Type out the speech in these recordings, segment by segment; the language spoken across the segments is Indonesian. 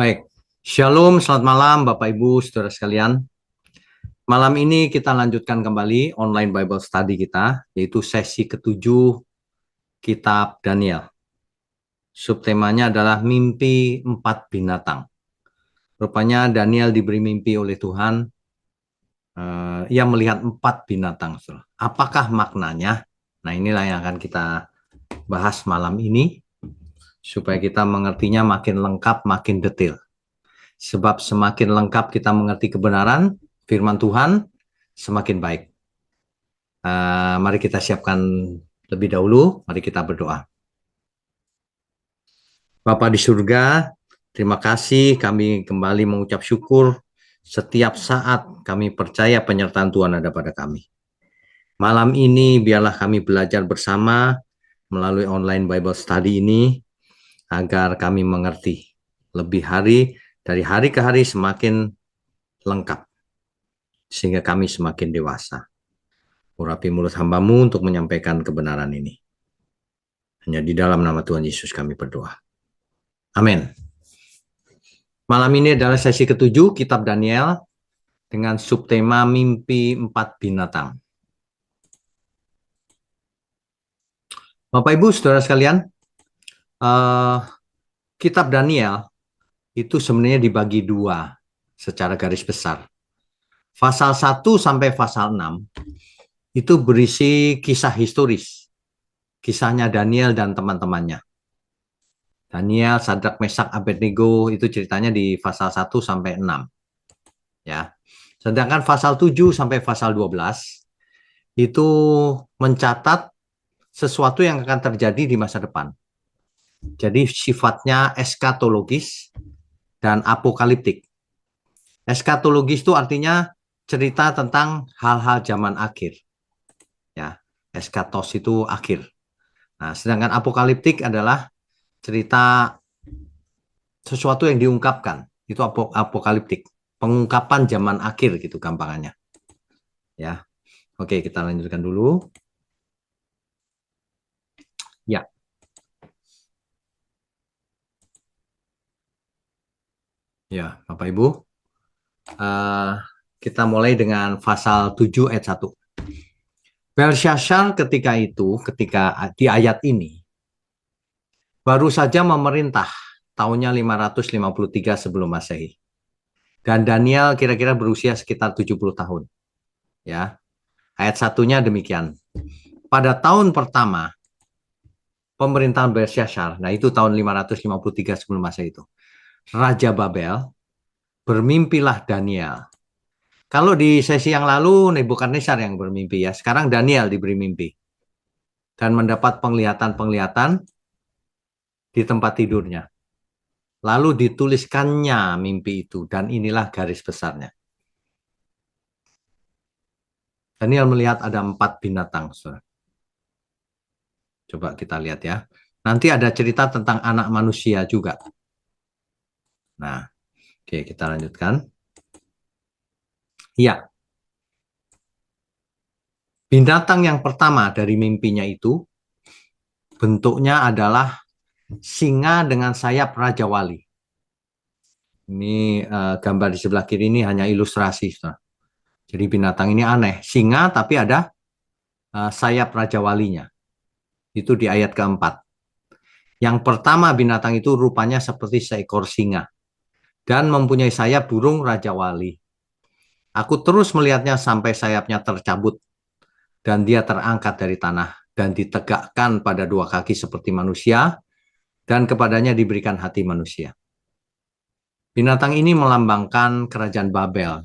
Baik, Shalom, selamat malam Bapak Ibu, saudara sekalian. Malam ini kita lanjutkan kembali online Bible Study kita, yaitu sesi ke-7 Kitab Daniel. Subtemanya adalah mimpi 4 binatang. Rupanya Daniel diberi mimpi oleh Tuhan, ia melihat 4 binatang. Apakah maknanya? Nah, inilah yang akan kita bahas malam ini, supaya kita mengertinya makin lengkap, makin detail. Sebab semakin lengkap kita mengerti kebenaran firman Tuhan, semakin baik. Mari kita siapkan lebih dahulu, mari kita berdoa. Bapa di surga, terima kasih kami kembali mengucap syukur setiap saat kami percaya penyertaan Tuhan ada pada kami. Malam ini biarlah kami belajar bersama melalui online Bible Study ini, agar kami mengerti lebih dari hari ke hari semakin lengkap, sehingga kami semakin dewasa. Urapi mulut hamba-Mu untuk menyampaikan kebenaran ini. Hanya di dalam nama Tuhan Yesus kami berdoa. Amin. Malam ini adalah sesi ke-7 Kitab Daniel dengan subtema mimpi 4 binatang. Bapak Ibu saudara sekalian, Kitab Daniel itu sebenarnya dibagi 2 secara garis besar. Pasal 1 sampai pasal 6 itu berisi kisah historis. Kisahnya Daniel dan teman-temannya. Daniel, Sadrak, Mesak, Abednego itu ceritanya di pasal 1 sampai 6. Ya. Sedangkan pasal 7 sampai pasal 12 itu mencatat sesuatu yang akan terjadi di masa depan. Jadi sifatnya eskatologis dan apokaliptik. Eskatologis itu artinya cerita tentang hal-hal zaman akhir. Ya, eskatos itu akhir. Nah, sedangkan apokaliptik adalah cerita sesuatu yang diungkapkan, itu apokaliptik, pengungkapan zaman akhir gitu gampangannya. Ya, oke, kita lanjutkan dulu. Ya, ya, Bapak Ibu, kita mulai dengan pasal 7 ayat 1. Belshazzar ketika di ayat ini baru saja memerintah tahunnya 553 sebelum Masehi. Dan Daniel kira-kira berusia sekitar 70 tahun. Ya. Ayat 1-nya demikian. Pada tahun pertama pemerintahan Belshazzar, nah itu tahun 553 sebelum Masehi itu. Raja Babel, bermimpilah Daniel. Kalau di sesi yang lalu Nebukadnezar yang bermimpi ya, sekarang Daniel diberi mimpi. Dan mendapat penglihatan-penglihatan di tempat tidurnya. Lalu dituliskannya mimpi itu, dan inilah garis besarnya. Daniel melihat ada 4 binatang. Coba kita lihat ya. Nanti ada cerita tentang anak manusia juga. Nah, oke, kita lanjutkan. Ya. Binatang yang pertama dari mimpinya itu bentuknya adalah singa dengan sayap Raja Wali. Ini gambar di sebelah kiri ini hanya ilustrasi. Jadi binatang ini aneh. Singa tapi ada sayap Raja Walinya. Itu di ayat keempat. Yang pertama binatang itu rupanya seperti seekor singa. Dan mempunyai sayap burung Raja Wali. Aku terus melihatnya sampai sayapnya tercabut. Dan dia terangkat dari tanah. Dan ditegakkan pada 2 kaki seperti manusia. Dan kepadanya diberikan hati manusia. Binatang ini melambangkan kerajaan Babel.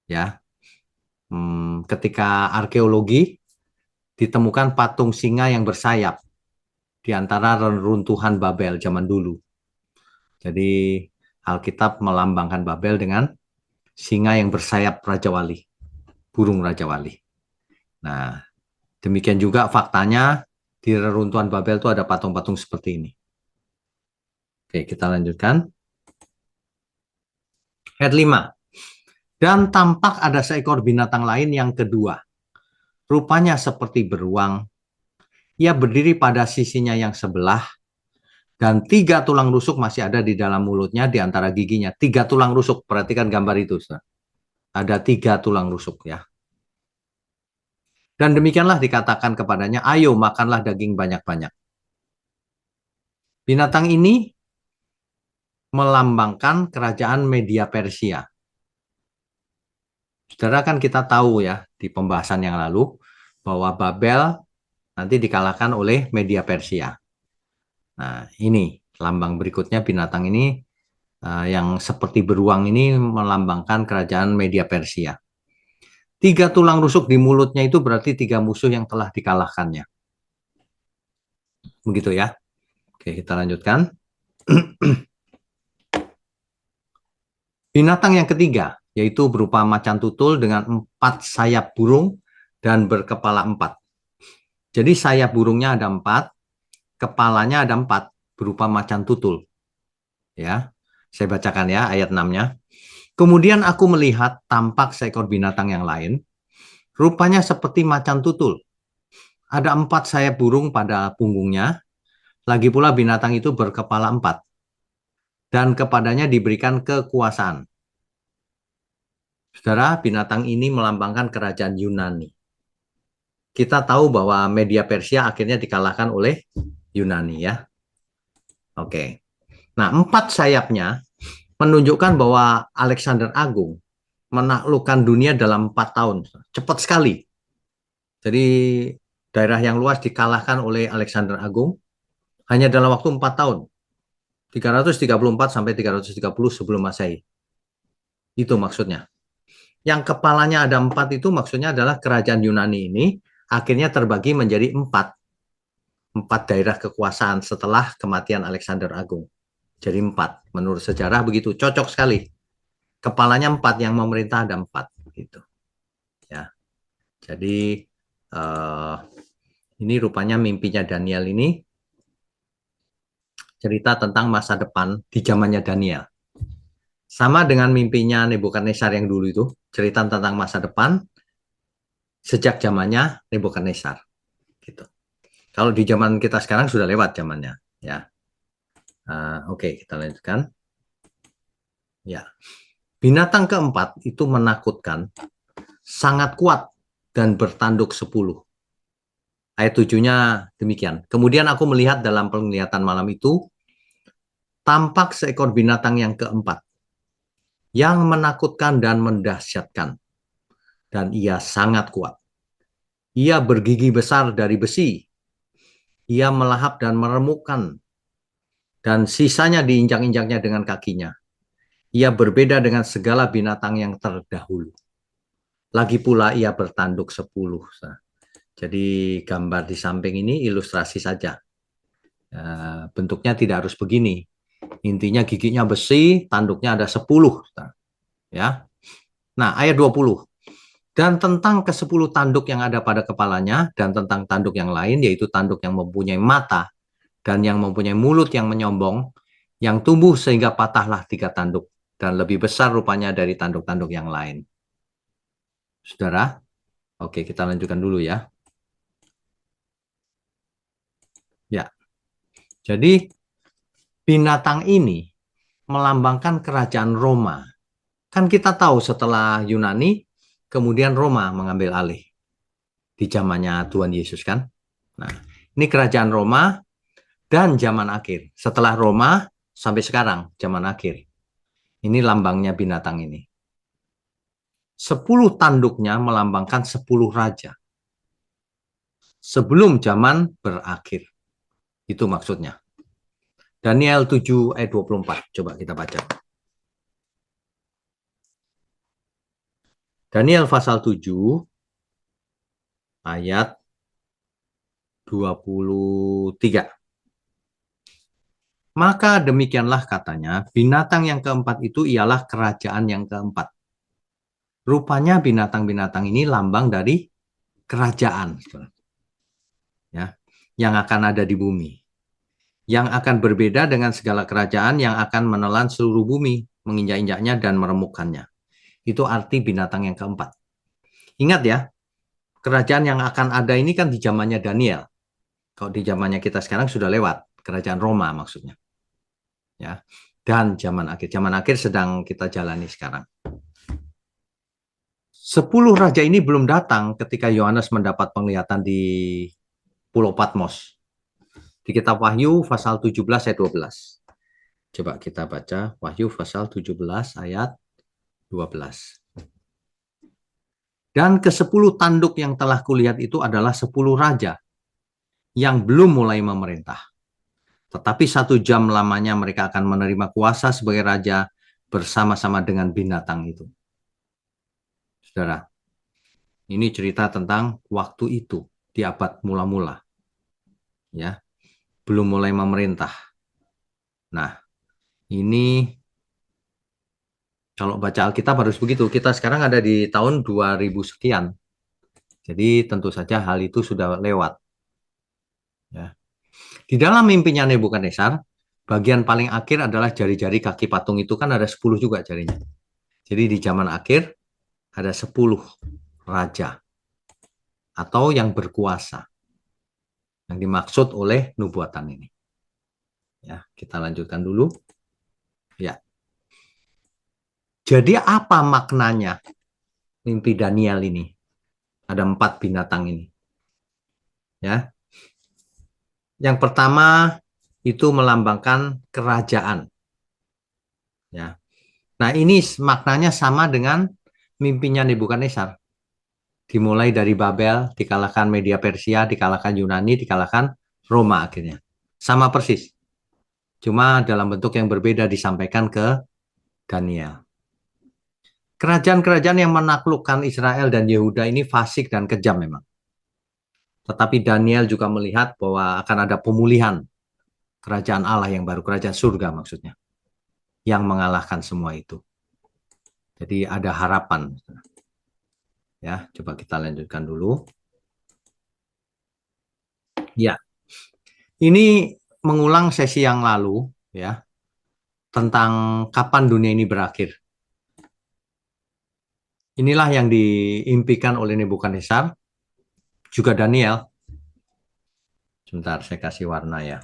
Ya. Ketika arkeologi ditemukan patung singa yang bersayap di antara reruntuhan Babel zaman dulu. Jadi Alkitab melambangkan Babel dengan singa yang bersayap Raja Wali, burung Raja Wali. Nah, demikian juga faktanya di reruntuhan Babel itu ada patung-patung seperti ini. Oke, kita lanjutkan. Ayat 5. Dan tampak ada seekor binatang lain yang kedua. Rupanya seperti beruang. Ia berdiri pada sisinya yang sebelah Dan 3 tulang rusuk masih ada di dalam mulutnya, di antara giginya. 3 tulang rusuk, perhatikan gambar itu. Ada 3 tulang rusuk ya. Dan demikianlah dikatakan kepadanya, ayo makanlah daging banyak-banyak. Binatang ini melambangkan kerajaan Media Persia. Saudara, kan kita tahu ya di pembahasan yang lalu bahwa Babel nanti dikalahkan oleh Media Persia. Nah, ini lambang berikutnya, binatang ini yang seperti beruang ini melambangkan kerajaan Media Persia. 3 tulang rusuk di mulutnya itu berarti 3 musuh yang telah dikalahkannya. Begitu ya. Oke, kita lanjutkan. Binatang yang ketiga, yaitu berupa macan tutul dengan 4 sayap burung dan berkepala 4. Jadi sayap burungnya ada 4, kepalanya ada 4, berupa macan tutul. Ya, saya bacakan ya ayat 6-nya. Kemudian aku melihat tampak seekor binatang yang lain, rupanya seperti macan tutul. Ada 4 sayap burung pada punggungnya, lagi pula binatang itu berkepala 4. Dan kepadanya diberikan kekuasaan. Saudara, binatang ini melambangkan kerajaan Yunani. Kita tahu bahwa Media Persia akhirnya dikalahkan oleh Yunani ya. Oke. Nah, 4 sayapnya menunjukkan bahwa Alexander Agung menaklukkan dunia dalam 4 tahun. Cepat sekali. Jadi daerah yang luas dikalahkan oleh Alexander Agung hanya dalam waktu 4 tahun. 334 sampai 330 sebelum Masehi. Itu maksudnya. Yang kepalanya ada 4 itu maksudnya adalah kerajaan Yunani ini akhirnya terbagi menjadi 4 daerah kekuasaan setelah kematian Alexander Agung. Jadi 4. Menurut sejarah begitu. Cocok sekali. Kepalanya 4, yang memerintah ada 4. Gitu. Ya. Jadi ini rupanya mimpinya Daniel ini cerita tentang masa depan di zamannya Daniel. Sama dengan mimpinya Nebukadnezar yang dulu itu, cerita tentang masa depan sejak zamannya Nebukadnezar. Gitu. Kalau di zaman kita sekarang sudah lewat zamannya, ya. Oke, kita lanjutkan. Ya, binatang keempat itu menakutkan, sangat kuat dan bertanduk 10. Ayat 7-nya demikian. Kemudian aku melihat dalam penglihatan malam itu, tampak seekor binatang yang keempat, yang menakutkan dan mendahsyatkan. Dan ia sangat kuat. Ia bergigi besar dari besi. Ia melahap dan meremukkan. Dan sisanya diinjak-injaknya dengan kakinya. Ia berbeda dengan segala binatang yang terdahulu. Lagi pula ia bertanduk 10. Jadi gambar di samping ini ilustrasi saja. Bentuknya tidak harus begini. Intinya giginya besi, tanduknya ada 10. Ya. Nah, ayat 20. Dan tentang ke-10 tanduk yang ada pada kepalanya, dan tentang tanduk yang lain, yaitu tanduk yang mempunyai mata, dan yang mempunyai mulut yang menyombong, yang tumbuh sehingga patahlah 3 tanduk, dan lebih besar rupanya dari tanduk-tanduk yang lain. Saudara, oke, kita lanjutkan dulu ya. Ya, jadi binatang ini melambangkan kerajaan Roma. Kan kita tahu setelah Yunani, kemudian Roma mengambil alih di zamannya Tuhan Yesus kan. Nah, ini kerajaan Roma dan zaman akhir. Setelah Roma sampai sekarang, zaman akhir. Ini lambangnya binatang ini. 10 tanduknya melambangkan 10 raja. Sebelum zaman berakhir. Itu maksudnya. Daniel 7 ayat 24. Coba kita baca. Daniel pasal 7 ayat 23. Maka demikianlah katanya, binatang yang keempat itu ialah kerajaan yang keempat. Rupanya binatang-binatang ini lambang dari kerajaan, ya, yang akan ada di bumi. Yang akan berbeda dengan segala kerajaan yang akan menelan seluruh bumi, menginjak-injaknya dan meremukkannya. Itu arti binatang yang keempat. Ingat ya, kerajaan yang akan ada ini kan di zamannya Daniel. Kalau di zamannya kita sekarang sudah lewat. kerajaan Roma maksudnya. Ya. Dan zaman akhir sedang kita jalani sekarang. 10 raja ini belum datang ketika Yohanes mendapat penglihatan di Pulau Patmos. Di kitab Wahyu pasal 17 ayat 12. Coba kita baca Wahyu pasal 17 ayat 12. Dan ke-10 tanduk yang telah kulihat itu adalah 10 raja yang belum mulai memerintah. Tetapi 1 jam lamanya mereka akan menerima kuasa sebagai raja bersama-sama dengan binatang itu. Saudara, ini cerita tentang waktu itu di abad mula-mula. Ya, belum mulai memerintah. Nah, ini kalau baca Alkitab harus begitu. Kita sekarang ada di tahun 2000 sekian. Jadi tentu saja hal itu sudah lewat. Ya. Di dalam mimpinya Nebukadnezar, bagian paling akhir adalah jari-jari kaki patung itu kan ada 10 juga jarinya. Jadi di zaman akhir ada 10 raja atau yang berkuasa yang dimaksud oleh nubuatan ini. Ya, kita lanjutkan dulu. Ya. Jadi apa maknanya mimpi Daniel ini? Ada 4 binatang ini. Ya. Yang pertama itu melambangkan kerajaan. Ya. Nah, ini maknanya sama dengan mimpinya Nebukadnezar. Dimulai dari Babel, dikalahkan Media Persia, dikalahkan Yunani, dikalahkan Roma akhirnya. Sama persis. Cuma dalam bentuk yang berbeda disampaikan ke Daniel. Kerajaan-kerajaan yang menaklukkan Israel dan Yehuda ini fasik dan kejam memang. Tetapi Daniel juga melihat bahwa akan ada pemulihan kerajaan Allah yang baru, kerajaan surga maksudnya, yang mengalahkan semua itu. Jadi ada harapan. Ya, coba kita lanjutkan dulu. Ya, ini mengulang sesi yang lalu, ya, tentang kapan dunia ini berakhir. Inilah yang diimpikan oleh Nebukadnezar, juga Daniel. Sebentar, saya kasih warna ya.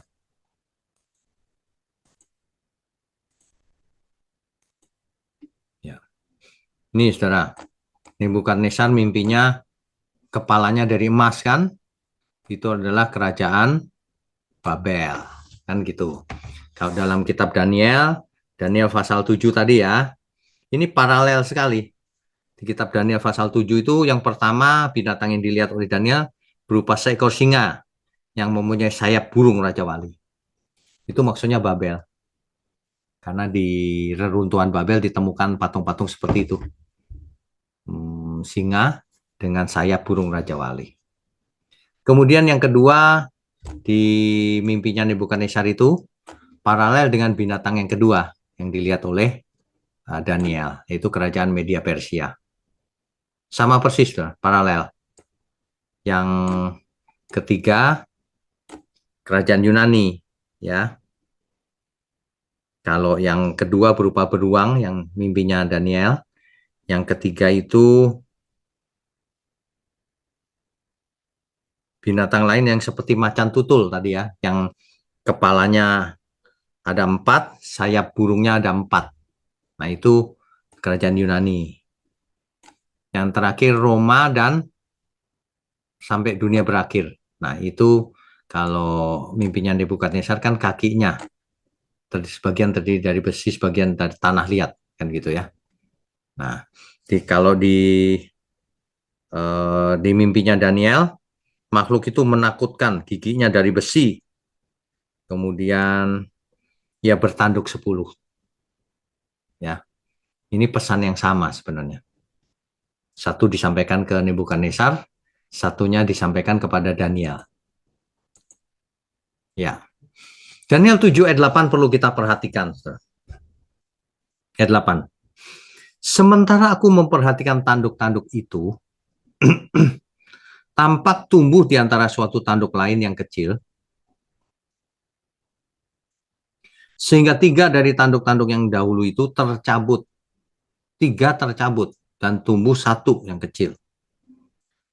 Ya. Ini saudara, Nebukadnezar mimpinya kepalanya dari emas kan? Itu adalah kerajaan Babel. Kan gitu. Kalau dalam kitab Daniel, Daniel pasal 7 tadi ya, ini paralel sekali. Di kitab Daniel pasal 7 itu yang pertama binatang yang dilihat oleh Daniel berupa seekor singa yang mempunyai sayap burung Raja Wali. Itu maksudnya Babel. Karena di reruntuhan Babel ditemukan patung-patung seperti itu. Singa dengan sayap burung Raja Wali. Kemudian yang kedua, di mimpinya Nebukadnezar itu paralel dengan binatang yang kedua yang dilihat oleh Daniel, yaitu kerajaan Media Persia. Sama persis, paralel. Yang ketiga, kerajaan Yunani, ya. Kalau yang kedua berupa beruang, yang mimpinya Daniel. Yang ketiga itu binatang lain yang seperti macan tutul tadi ya, yang kepalanya ada 4, sayap burungnya ada 4. Nah itu kerajaan Yunani. Yang terakhir Roma dan sampai dunia berakhir. Nah itu kalau mimpinya Nebukadnezar kan kakinya sebagian terdiri dari besi, sebagian dari tanah liat kan gitu ya. Nah kalau di mimpinya Daniel, makhluk itu menakutkan, giginya dari besi. Kemudian ya bertanduk 10. Ya. Ini pesan yang sama sebenarnya. Satu disampaikan ke Nebukadnezar, satunya disampaikan kepada Daniel. Ya. Daniel 7 ayat 8 perlu kita perhatikan. Ayat 8. Sementara aku memperhatikan tanduk-tanduk itu, tampak tumbuh di antara suatu tanduk lain yang kecil, sehingga 3 dari tanduk-tanduk yang dahulu itu tercabut. 3 tercabut dan tumbuh 1 yang kecil.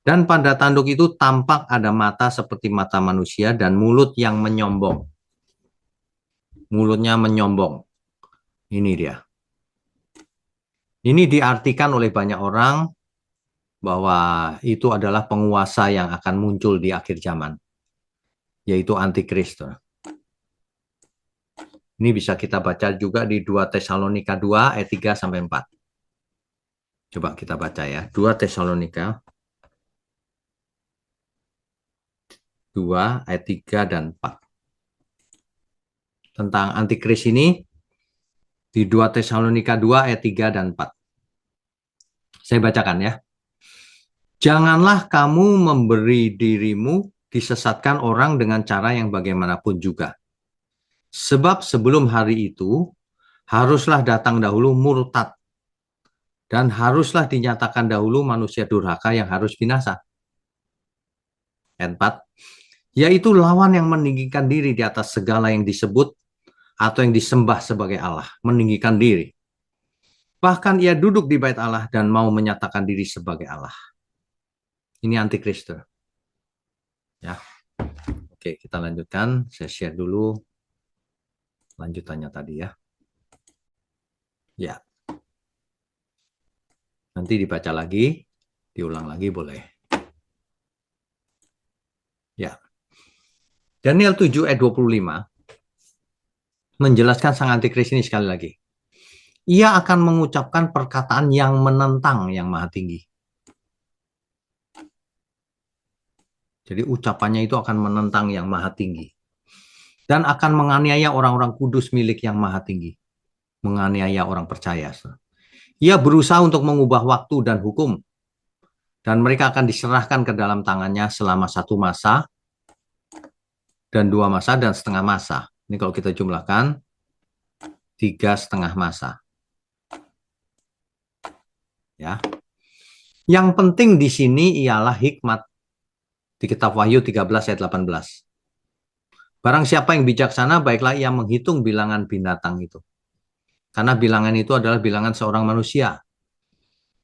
Dan pada tanduk itu tampak ada mata seperti mata manusia dan mulut yang menyombong. mulutnya menyombong. Ini dia. Ini diartikan oleh banyak orang bahwa itu adalah penguasa yang akan muncul di akhir zaman, yaitu antikristus. Ini bisa kita baca juga di 2 Tesalonika 2 ayat 3 sampai 4. Coba kita baca ya. 2 Tesalonika 2 ayat 3 dan 4. Tentang antikris ini di 2 Tesalonika 2 ayat 3 dan 4. Saya bacakan ya. Janganlah kamu memberi dirimu disesatkan orang dengan cara yang bagaimanapun juga. Sebab sebelum hari itu haruslah datang dahulu murtad dan haruslah dinyatakan dahulu manusia durhaka yang harus binasa. Ayat 4. Yaitu lawan yang meninggikan diri di atas segala yang disebut atau yang disembah sebagai Allah, meninggikan diri. Bahkan ia duduk di bait Allah dan mau menyatakan diri sebagai Allah. Ini antikristus. Ya. Oke, kita lanjutkan. Saya share dulu lanjutannya tadi ya. Ya. Nanti dibaca lagi, diulang lagi boleh. Ya. Daniel 7 ayat 25 menjelaskan sang antikris ini sekali lagi. Ia akan mengucapkan perkataan yang menentang yang maha tinggi. Jadi ucapannya itu akan menentang yang maha tinggi. Dan akan menganiaya orang-orang kudus milik yang maha tinggi. Menganiaya orang percaya. Ia berusaha untuk mengubah waktu dan hukum. Dan mereka akan diserahkan ke dalam tangannya selama 1 masa, dan 2 masa, dan setengah masa. Ini kalau kita jumlahkan, 3,5 masa. Ya. Yang penting di sini ialah hikmat. Di kitab Wahyu 13 ayat 18. Barang siapa yang bijaksana, baiklah ia menghitung bilangan binatang itu. Karena bilangan itu adalah bilangan seorang manusia.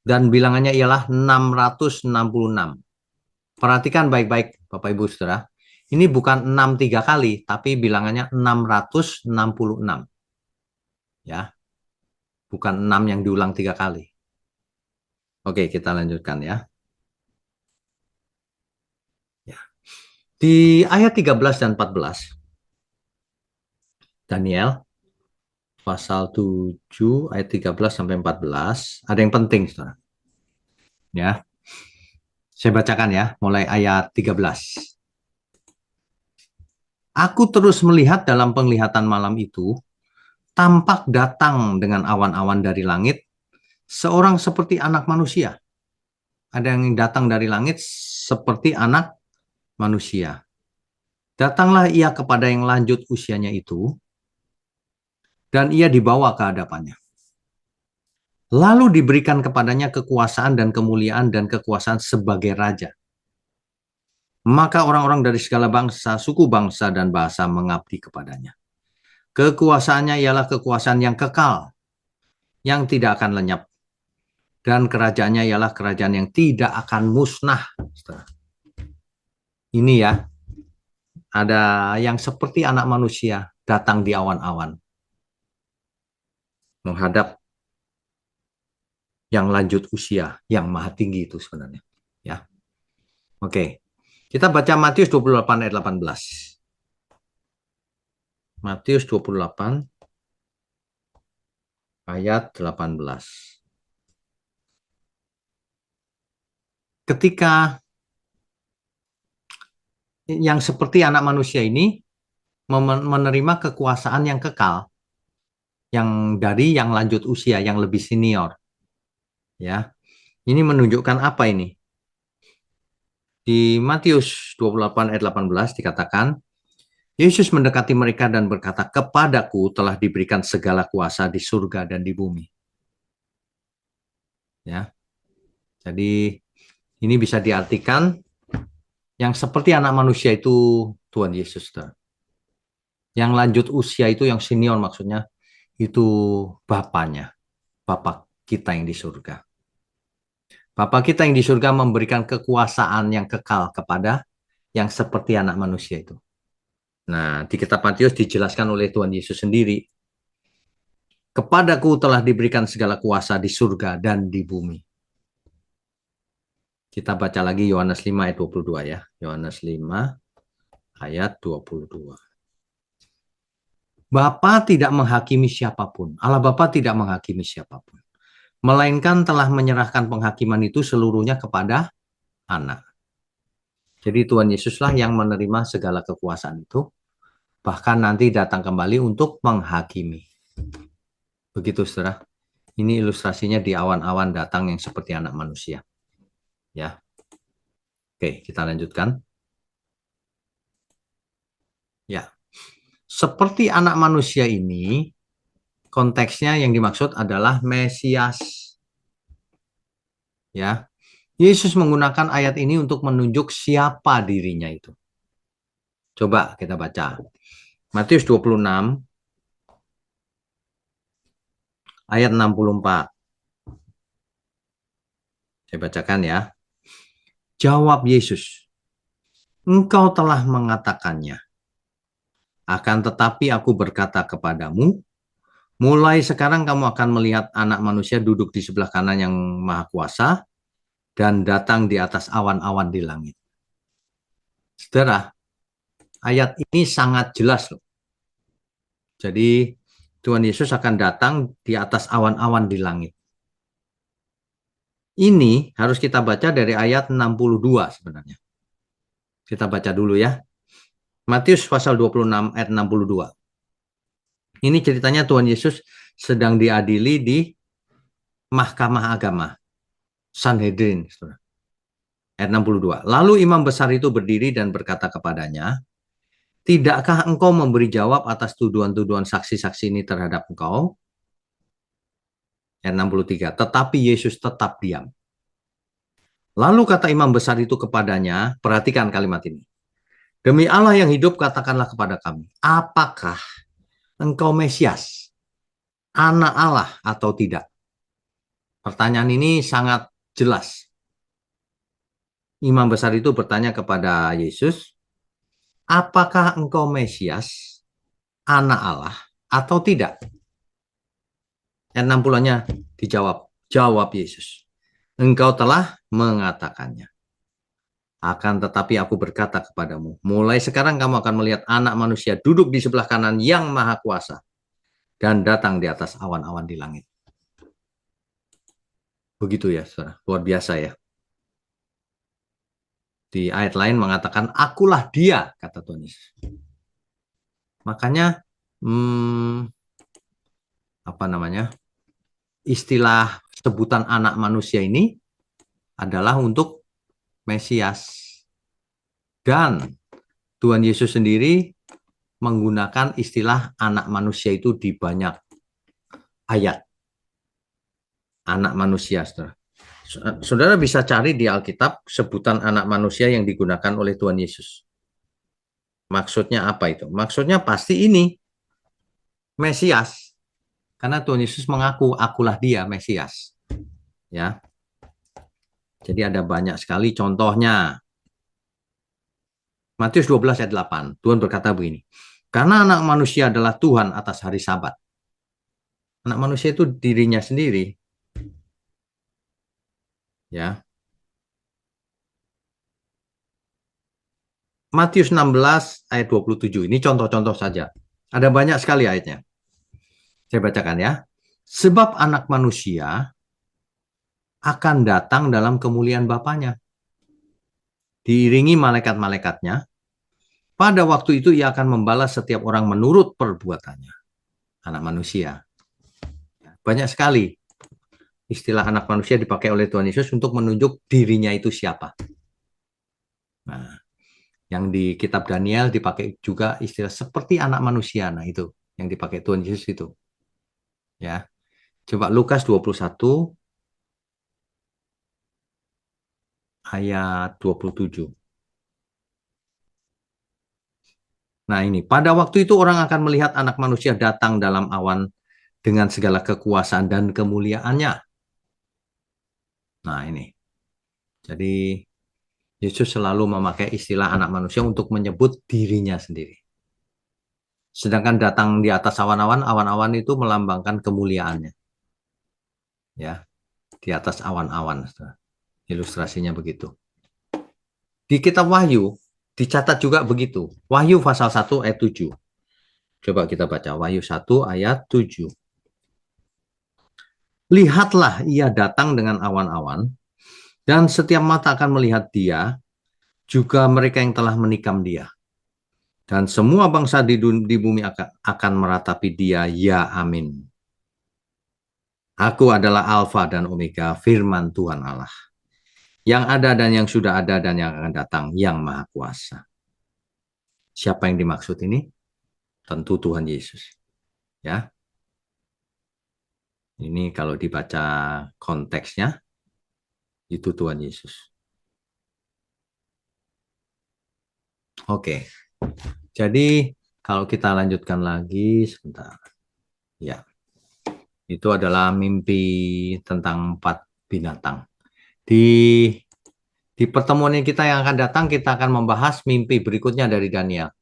Dan bilangannya ialah 666. Perhatikan baik-baik Bapak Ibu Saudara. Ini bukan 6 3 kali, tapi bilangannya 666. Ya. Bukan 6 yang diulang 3 kali. Oke, kita lanjutkan ya. Ya. Di ayat 13 dan 14, Daniel pasal 7 ayat 13 sampai 14, ada yang penting, Saudara. Ya. Saya bacakan ya, mulai ayat 13. Aku terus melihat dalam penglihatan malam itu, tampak datang dengan awan-awan dari langit, seorang seperti anak manusia. Ada yang datang dari langit seperti anak manusia. Datanglah ia kepada yang lanjut usianya itu, dan ia dibawa ke hadapannya. Lalu diberikan kepadanya kekuasaan dan kemuliaan dan kekuasaan sebagai raja. Maka orang-orang dari segala bangsa, suku bangsa, dan bahasa mengabdi kepadanya. Kekuasaannya ialah kekuasaan yang kekal, yang tidak akan lenyap. Dan kerajaannya ialah kerajaan yang tidak akan musnah. Ini ya, ada yang seperti anak manusia datang di awan-awan. Menghadap yang lanjut usia, yang maha tinggi itu sebenarnya. Ya. Oke, kita baca Matius 28 ayat 18. Matius 28 ayat 18. Ketika yang seperti anak manusia ini menerima kekuasaan yang kekal, yang dari yang lanjut usia, yang lebih senior. Ya. Ini menunjukkan apa ini? Di Matius 28 ayat 18 dikatakan, Yesus mendekati mereka dan berkata, kepadaku telah diberikan segala kuasa di surga dan di bumi. Ya. Jadi ini bisa diartikan yang seperti anak manusia itu Tuhan Yesus. Yang lanjut usia itu yang senior maksudnya itu Bapaknya, Bapak kita yang di surga. Bapak kita yang di surga memberikan kekuasaan yang kekal kepada yang seperti anak manusia itu. Nah, di kitab Matius dijelaskan oleh Tuhan Yesus sendiri, kepadaku telah diberikan segala kuasa di surga dan di bumi. Kita baca lagi Yohanes 5 ayat 22 ya. Yohanes 5 ayat 22. Bapa tidak menghakimi siapapun. Allah Bapa tidak menghakimi siapapun. Melainkan telah menyerahkan penghakiman itu seluruhnya kepada anak. Jadi Tuhan Yesuslah yang menerima segala kekuasaan itu. Bahkan nanti datang kembali untuk menghakimi. Begitu saudara. Ini ilustrasinya di awan-awan datang yang seperti anak manusia. Ya. Oke, kita lanjutkan. Ya. Seperti anak manusia ini, konteksnya yang dimaksud adalah Mesias. Ya. Yesus menggunakan ayat ini untuk menunjuk siapa dirinya itu. Coba kita baca. Matius 26 ayat 64. Saya bacakan ya. Jawab Yesus, engkau telah mengatakannya. Akan tetapi aku berkata kepadamu, mulai sekarang kamu akan melihat anak manusia duduk di sebelah kanan yang maha kuasa dan datang di atas awan-awan di langit. Saudara, ayat ini sangat jelas loh. Jadi Tuhan Yesus akan datang di atas awan-awan di langit. Ini harus kita baca dari ayat 62 sebenarnya. Kita baca dulu ya. Matius pasal 26 ayat 62. Ini ceritanya Tuhan Yesus sedang diadili di Mahkamah Agama, Sanhedrin. Ayat 62. Lalu imam besar itu berdiri dan berkata kepadanya, tidakkah engkau memberi jawab atas tuduhan-tuduhan saksi-saksi ini terhadap engkau? Ayat 63. Tetapi Yesus tetap diam. Lalu kata imam besar itu kepadanya, perhatikan kalimat ini. Demi Allah yang hidup, katakanlah kepada kami, apakah engkau Mesias, anak Allah atau tidak? Pertanyaan ini sangat jelas. Imam besar itu bertanya kepada Yesus, apakah engkau Mesias, anak Allah atau tidak? Ayat 60-nya dijawab, jawab Yesus, engkau telah mengatakannya. Akan tetapi aku berkata kepadamu, mulai sekarang kamu akan melihat anak manusia duduk di sebelah kanan yang maha kuasa dan datang di atas awan-awan di langit. Begitu ya, saudara. Luar biasa ya. Di ayat lain mengatakan, akulah dia, kata Tuhan Yesus. Makanya, apa namanya, istilah sebutan anak manusia ini adalah untuk Mesias. Dan Tuhan Yesus sendiri menggunakan istilah anak manusia itu di banyak ayat. Anak manusia, saudara. Saudara bisa cari di Alkitab sebutan anak manusia yang digunakan oleh Tuhan Yesus. Maksudnya apa itu? Maksudnya pasti ini, Mesias. Karena Tuhan Yesus mengaku, akulah dia, Mesias. Ya. Jadi ada banyak sekali contohnya. Matius 12 ayat 8, Tuhan berkata begini, karena anak manusia adalah Tuhan atas hari Sabat. Anak manusia itu dirinya sendiri. Ya. Matius 16 ayat 27, ini contoh-contoh saja. Ada banyak sekali ayatnya. Saya bacakan ya. Sebab anak manusia akan datang dalam kemuliaan Bapaknya, diiringi malaikat-malaikatnya. Pada waktu itu ia akan membalas setiap orang menurut perbuatannya. Anak manusia. Banyak sekali istilah anak manusia dipakai oleh Tuhan Yesus untuk menunjuk dirinya itu siapa. Nah, yang di kitab Daniel dipakai juga istilah seperti anak manusia. Nah, itu yang dipakai Tuhan Yesus itu. Ya. Coba Lukas 21 ayat 27. Nah, ini pada waktu itu orang akan melihat anak manusia datang dalam awan dengan segala kekuasaan dan kemuliaannya. Nah, ini. Jadi Yesus selalu memakai istilah anak manusia untuk menyebut dirinya sendiri. Sedangkan datang di atas awan-awan, awan-awan itu melambangkan kemuliaannya. Ya, di atas awan-awan. Ilustrasinya begitu. Di kitab Wahyu dicatat juga begitu. Wahyu pasal 1 ayat 7. Coba kita baca Wahyu 1 ayat 7. Lihatlah ia datang dengan awan-awan, dan setiap mata akan melihat dia, juga mereka yang telah menikam dia. Dan semua bangsa di bumi akan meratapi dia, ya amin. Aku adalah Alfa dan Omega, firman Tuhan Allah. Yang ada dan yang sudah ada dan yang akan datang, yang Maha Kuasa. Siapa yang dimaksud ini? Tentu Tuhan Yesus. Ya. Ini kalau dibaca konteksnya, itu Tuhan Yesus. Oke. Jadi kalau kita lanjutkan lagi sebentar. Ya. Itu adalah mimpi tentang 4 binatang. Di pertemuan kita yang akan datang, kita akan membahas mimpi berikutnya dari Daniel.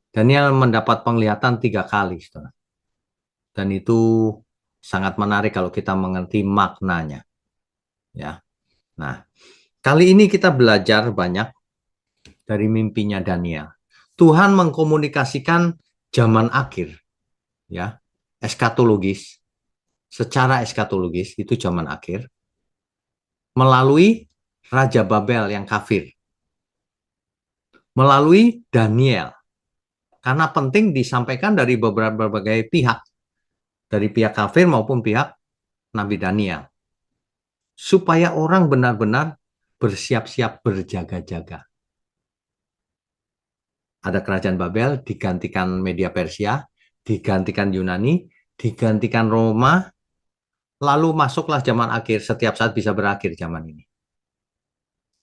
Daniel mendapat penglihatan 3 kali. Saudara. Dan itu sangat menarik kalau kita mengerti maknanya. Ya. Nah, kali ini kita belajar banyak dari mimpinya Daniel. Tuhan mengkomunikasikan zaman akhir, ya, eskatologis, secara eskatologis itu zaman akhir, melalui Raja Babel yang kafir, melalui Daniel, karena penting disampaikan dari berbagai pihak, dari pihak kafir maupun pihak Nabi Daniel, supaya orang benar-benar bersiap-siap berjaga-jaga. Ada kerajaan Babel, digantikan Media Persia, digantikan Yunani, digantikan Roma, lalu masuklah zaman akhir, setiap saat bisa berakhir zaman ini.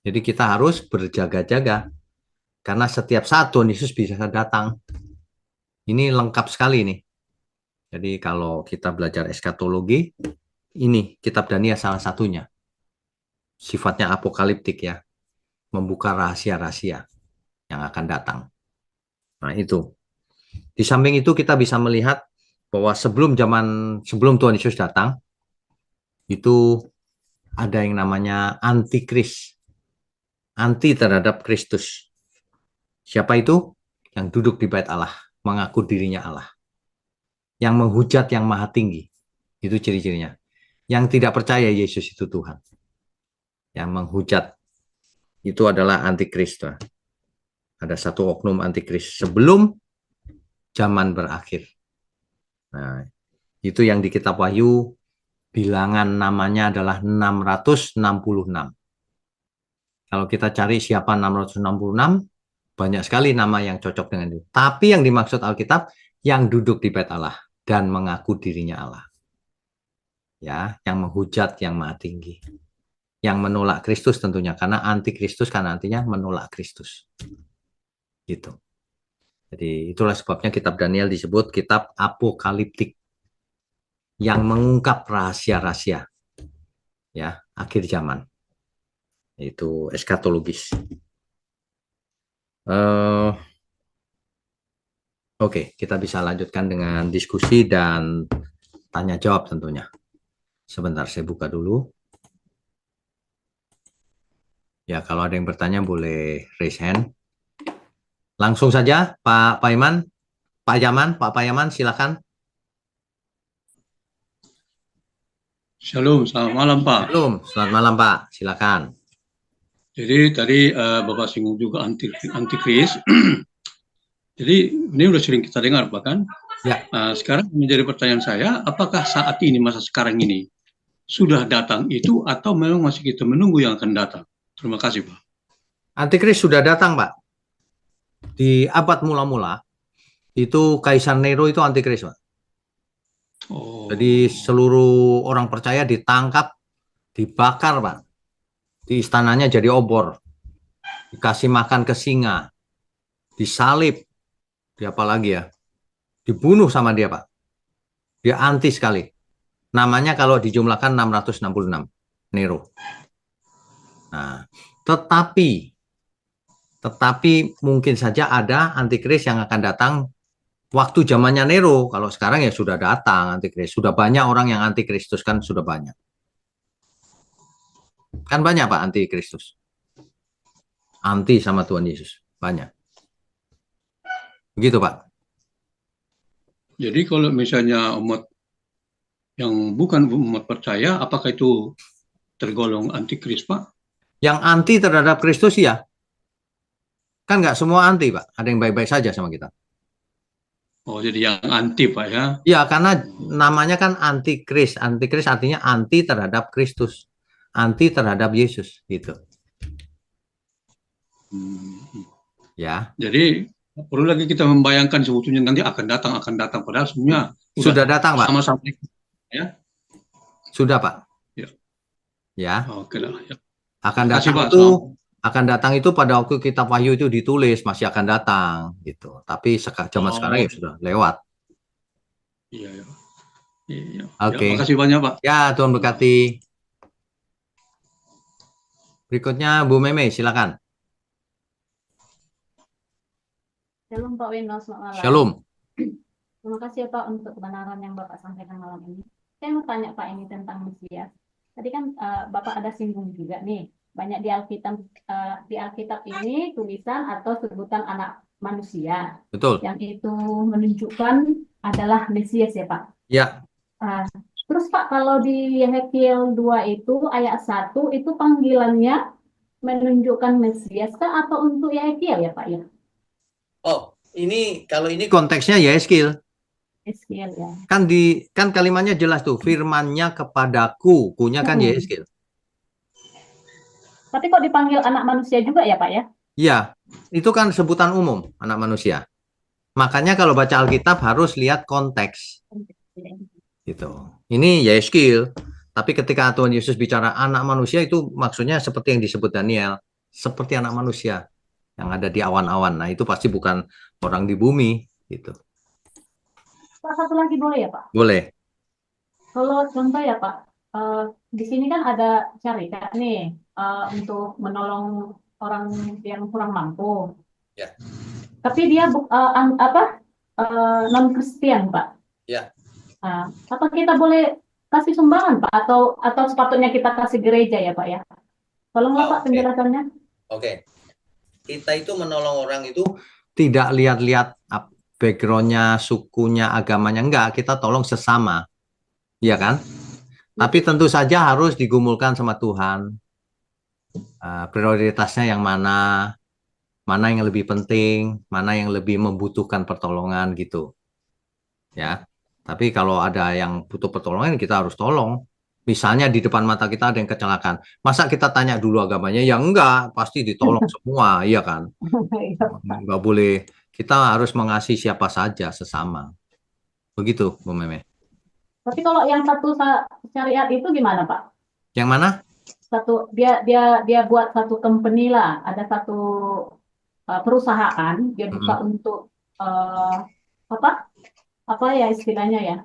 Jadi kita harus berjaga-jaga, karena setiap saat Tuhan Yesus bisa datang. Ini lengkap sekali nih. Jadi kalau kita belajar eskatologi, ini kitab Daniel salah satunya. Sifatnya apokaliptik ya, membuka rahasia-rahasia yang akan datang. Nah itu. Di samping itu kita bisa melihat bahwa sebelum Tuhan Yesus datang, itu ada yang namanya antikris, anti terhadap Kristus. Siapa itu? Yang duduk di bait Allah, mengaku dirinya Allah. Yang menghujat yang maha tinggi. Itu ciri-cirinya. Yang tidak percaya Yesus itu Tuhan. Yang menghujat. Itu adalah antikris. Ada satu oknum antikris sebelum zaman berakhir. Nah, itu yang di kitab Wahyu bilangan namanya adalah 666. Kalau kita cari siapa 666, banyak sekali nama yang cocok dengan itu. Tapi yang dimaksud Alkitab, yang duduk di bait Allah dan mengaku dirinya Allah. Ya, yang menghujat yang maha tinggi. Yang menolak Kristus tentunya, karena anti Kristus, karena artinya menolak Kristus. Gitu. Jadi itulah sebabnya kitab Daniel disebut kitab apokaliptik. Yang mengungkap rahasia-rahasia. Ya, akhir zaman. Itu eskatologis. Oke, kita bisa lanjutkan dengan diskusi dan tanya jawab tentunya. Sebentar, saya buka dulu. Ya, kalau ada yang bertanya boleh raise hand. Langsung saja, Pak Paiman, Pak Yaman, silakan. Shalom, selamat malam Pak. Shalom, selamat malam Pak, silakan. Jadi tadi Bapak singgung juga antikris. Jadi ini udah sering kita dengar Pak kan. Ya. Sekarang menjadi pertanyaan saya, apakah saat ini, masa sekarang ini, sudah datang itu atau memang masih kita menunggu yang akan datang? Terima kasih Pak. Antikris sudah datang Pak. Di abad mula-mula, itu Kaisar Nero itu antikris Pak. Oh. Jadi seluruh orang percaya ditangkap, dibakar Pak. Di istananya jadi obor. Dikasih makan ke singa. Disalib. Di apa lagi ya? Dibunuh sama dia Pak. Dia anti sekali. Namanya kalau dijumlahkan 666. Nero. Nah, tetapi mungkin saja ada antikris yang akan datang Waktu zamannya Nero, kalau sekarang ya sudah datang antikristus. Sudah banyak orang yang antikristus kan sudah banyak. Kan banyak Pak antikristus. Anti sama Tuhan Yesus. Banyak. Begitu Pak. Jadi kalau misalnya umat yang bukan umat percaya, apakah itu tergolong antikris, Pak? Yang anti terhadap Kristus ya. Kan nggak semua anti Pak. Ada yang baik-baik saja sama kita. Oh, jadi yang anti, Pak ya? Ya, karena namanya kan antikris. Antikris artinya anti terhadap Kristus. Anti terhadap Yesus gitu. Ya. Jadi perlu lagi kita membayangkan sebetulnya nanti akan datang. Padahal sebenarnya Sudah datang Pak. sama-sama ya. Sudah Pak. Ya. Ya. Oke lah. Ya. Akan Terima kasih, datang Pak. itu akan datang itu pada waktu kitab Wahyu itu ditulis masih akan datang gitu. Tapi zaman sekarang ya sudah lewat. Iya, ya. Iya. Oke. Ya, makasih banyak, Pak. Ya, Tuhan berkati. Berikutnya Bu Meme, silakan. Shalom Pak Wino, selamat malam. Shalom. Terima kasih ya Pak untuk kebenaran yang Bapak sampaikan malam ini. Saya mau tanya Pak ini tentang Mesias. Tadi kan Bapak ada singgung juga nih, banyak di Alkitab ini tulisan atau sebutan anak manusia. Betul. Yang itu menunjukkan adalah Mesias ya Pak. Ya. Terus Pak, kalau di Yeskiel 2 itu ayat 1 itu panggilannya menunjukkan Mesias kah atau untuk Yeskiel ya Pak ya? Oh, ini kalau ini konteksnya Yeskiel. Yeskiel ya. Kan kalimatnya jelas tuh, firman-Nya kepadaku, kunya kan Yeskiel. Tapi kok dipanggil anak manusia juga ya Pak ya? Iya, itu kan sebutan umum anak manusia. Makanya kalau baca Alkitab harus lihat konteks. Gitu. Ini Yeskiel, tapi ketika Tuhan Yesus bicara anak manusia itu maksudnya seperti yang disebut Daniel, seperti anak manusia yang ada di awan-awan. Nah, itu pasti bukan orang di bumi gitu. Pak, satu lagi boleh ya Pak? Boleh. Kalau contoh ya Pak, di sini kan ada syariat nih untuk menolong orang yang kurang mampu. Ya. Tapi dia non Kristen Pak. Ya. Apa kita boleh kasih sumbangan Pak atau sepatutnya kita kasih gereja ya Pak ya? Tolonglah Pak penjelasannya. Oke. Kita itu menolong orang itu tidak lihat-lihat background-nya, sukunya, agamanya, enggak. Kita tolong sesama. Iya kan? Tapi tentu saja harus digumulkan sama Tuhan. Prioritasnya yang mana yang lebih penting, mana yang lebih membutuhkan pertolongan gitu. Ya. Tapi kalau ada yang butuh pertolongan, kita harus tolong. Misalnya di depan mata kita ada yang kecelakaan. Masa kita tanya dulu agamanya? Ya enggak, pasti ditolong semua, iya kan? Enggak boleh. Kita harus mengasihi siapa saja sesama. Begitu, Bu Meme. Tapi kalau yang satu syariat itu gimana Pak? Yang mana? Satu dia buat satu company lah, ada satu perusahaan dia buka untuk apa ya istilahnya ya,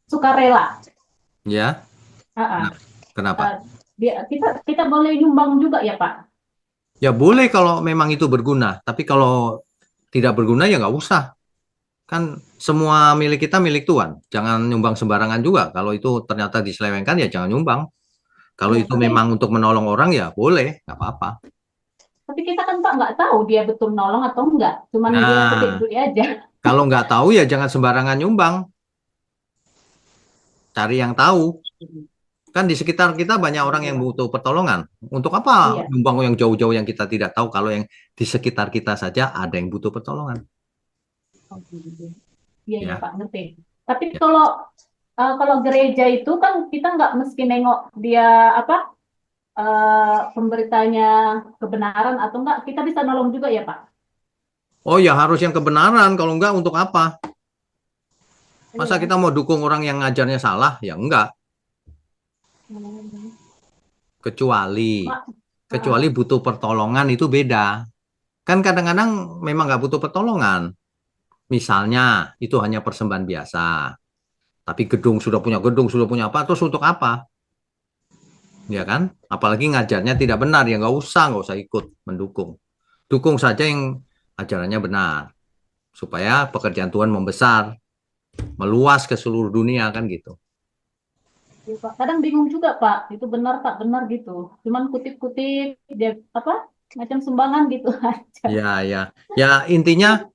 sukarela. Ya. Kenapa? Kita boleh nyumbang juga ya Pak? Ya boleh kalau memang itu berguna, tapi kalau tidak berguna ya nggak usah. Kan semua milik kita milik Tuhan. Jangan nyumbang sembarangan juga. Kalau itu ternyata diselewengkan ya jangan nyumbang. Kalau itu memang untuk menolong orang ya boleh, nggak apa-apa. Tapi kita kan Pak nggak tahu dia betul menolong atau enggak. Cuman dia petik duit aja. Kalau nggak tahu ya jangan sembarangan nyumbang. Cari yang tahu. Kan di sekitar kita banyak orang yang butuh pertolongan. Untuk apa nyumbang yang jauh-jauh yang kita tidak tahu kalau yang di sekitar kita saja ada yang butuh pertolongan. Iya ya Pak, ngerti. Tapi kalau gereja itu kan kita nggak mesti nengok dia pemberitanya kebenaran atau enggak, kita bisa nolong juga ya Pak? Oh ya harus yang kebenaran, kalau enggak untuk apa? Masa kita mau dukung orang yang ngajarnya salah? Ya enggak. Kecuali butuh pertolongan itu beda. Kan kadang-kadang memang nggak butuh pertolongan. Misalnya itu hanya persembahan biasa. Tapi sudah punya apa, terus untuk apa? Ya kan? Apalagi ngajarnya tidak benar, ya nggak usah ikut mendukung. Dukung saja yang ajarannya benar. supaya pekerjaan Tuhan membesar, meluas ke seluruh dunia kan gitu. Ya, Pak. Kadang bingung juga Pak, itu benar tak benar gitu. Cuman kutip-kutip dia apa macam sumbangan gitu aja. Ya, ya. Ya, intinya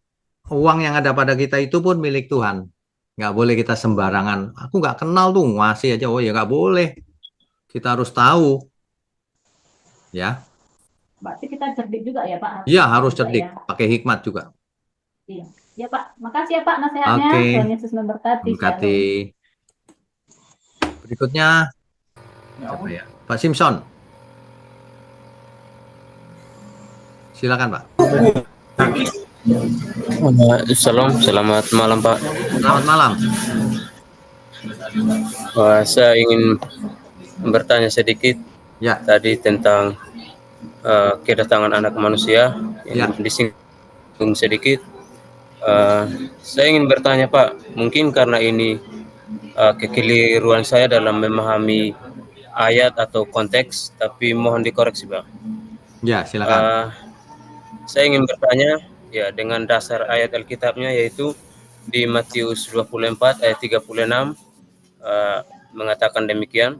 uang yang ada pada kita itu pun milik Tuhan. Nggak boleh kita sembarangan. Aku nggak kenal tuh, ngasih aja. Oh ya nggak boleh. Kita harus tahu. Ya, Berarti kita cerdik juga ya Pak, harus ya cerdik harus juga cerdik. ya. Pakai hikmat juga. Iya. Ya Pak, makasih ya Pak nasihatnya. Oke, Tuhan Yesus memberkati. berkati. Shalom. Berikutnya, siapa ya? Pak Simpson. Silakan Pak. Shalom, selamat malam Pak. Selamat malam. Saya ingin bertanya sedikit Ya, tadi tentang kedatangan anak manusia ya. yang disinggung sedikit. Saya ingin bertanya Pak, mungkin karena ini kekeliruan saya dalam memahami ayat atau konteks, tapi mohon dikoreksi Pak. Ya, silakan. Saya ingin bertanya ya dengan dasar ayat Alkitabnya, yaitu di Matius 24 ayat 36 mengatakan demikian,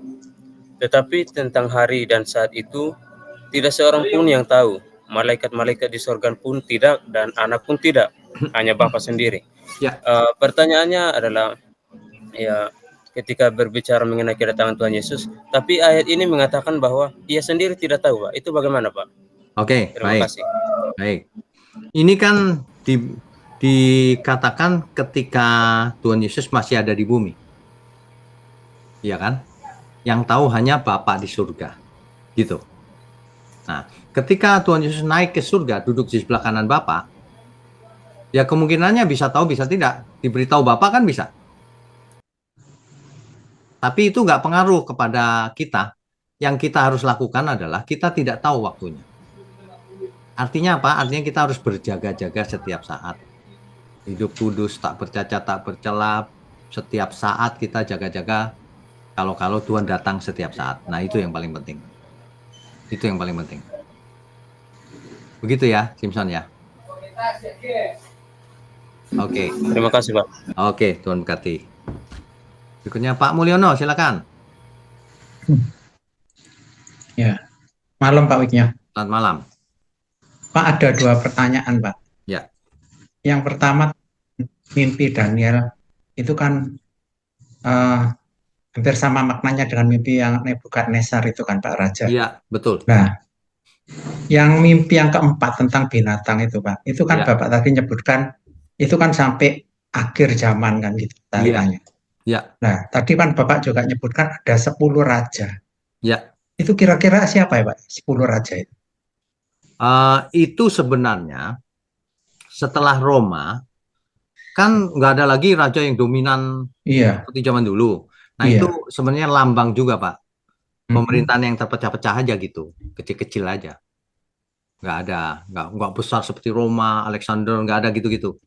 tetapi tentang hari dan saat itu tidak seorang pun yang tahu, malaikat-malaikat di sorga pun tidak, dan anak pun tidak, hanya Bapa sendiri. Ya. Pertanyaannya adalah, ya, ketika berbicara mengenai kedatangan Tuhan Yesus, tapi ayat ini mengatakan bahwa ia sendiri tidak tahu, Pak. Itu bagaimana, Pak? Oke, Terima baik. kasih. Baik. Ini kan dikatakan ketika Tuhan Yesus masih ada di bumi. Iya kan? Yang tahu hanya Bapa di surga. Gitu. Nah, ketika Tuhan Yesus naik ke surga, duduk di sebelah kanan Bapa, ya kemungkinannya bisa tahu, bisa tidak. Diberitahu Bapa kan bisa. Tapi itu nggak pengaruh kepada kita. Yang kita harus lakukan adalah kita tidak tahu waktunya. Artinya apa? Artinya kita harus berjaga-jaga setiap saat. Hidup kudus, tak bercacat, tak bercela. Setiap saat kita jaga-jaga. Kalau Tuhan datang setiap saat. Nah, itu yang paling penting. Itu yang paling penting. Begitu ya, Simpson ya. Oke. Terima kasih, Pak. Oke, Tuhan berkati. Berikutnya Pak Mulyono, silakan. Ya, malam Pak Wiknya. Selamat malam. Pak, ada 2 pertanyaan Pak. Ya. Yang pertama, mimpi Daniel itu kan hampir sama maknanya dengan mimpi yang Nebukadnezar itu kan Pak Raja. Iya, betul. Nah, yang mimpi yang keempat tentang binatang itu Pak, itu kan Ya. Bapak tadi nyebutkan itu kan sampai akhir zaman kan gitu tarikannya. Ya. Nah, tadi kan Bapak juga nyebutkan ada 10 raja. Ya. Itu kira-kira siapa ya Pak? 10 raja itu. Itu sebenarnya setelah Roma kan nggak ada lagi raja yang dominan seperti zaman dulu. Nah, Iya. itu sebenarnya lambang juga Pak. Pemerintahan yang terpecah-pecah aja gitu, kecil-kecil aja. Nggak ada, nggak besar seperti Roma, Alexander, nggak ada gitu-gitu.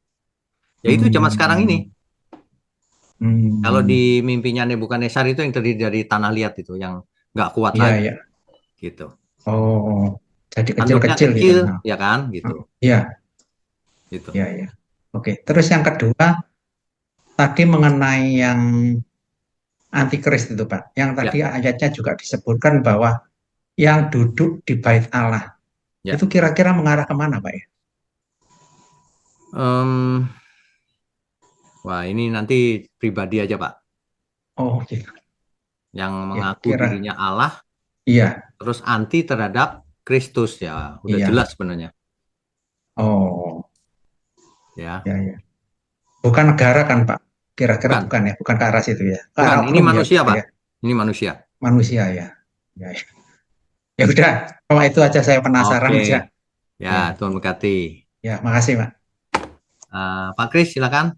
Ya itu zaman sekarang ini. Kalau di mimpinya Nebukadnezar itu yang terdiri dari tanah liat itu, yang nggak kuat lagi. Iya. Gitu. Oh, jadi Bentuknya kecil-kecil kecil, gitu. ya kan? Gitu. Iya. Gitu. Iya. Oke, terus yang kedua, tadi mengenai yang antikris itu Pak, yang tadi ayatnya juga disebutkan bahwa yang duduk di bait Allah, itu kira-kira mengarah kemana Pak ya? Wah, ini nanti pribadi aja Pak. Oh gitu. Yang mengaku dirinya Allah, iya. Terus anti terhadap Kristus ya, udah jelas sebenarnya. Oh. Ya. Bukan negara kan Pak? Kira-kira bukan ya, bukan ke arah situ ya. Bukan, ini manusia Pak. Ini manusia. Manusia ya. Ya udah, kalau itu aja saya penasaran aja. Ya, Tuhan berkati. Ya, makasih Pak. Pak Kris, silakan.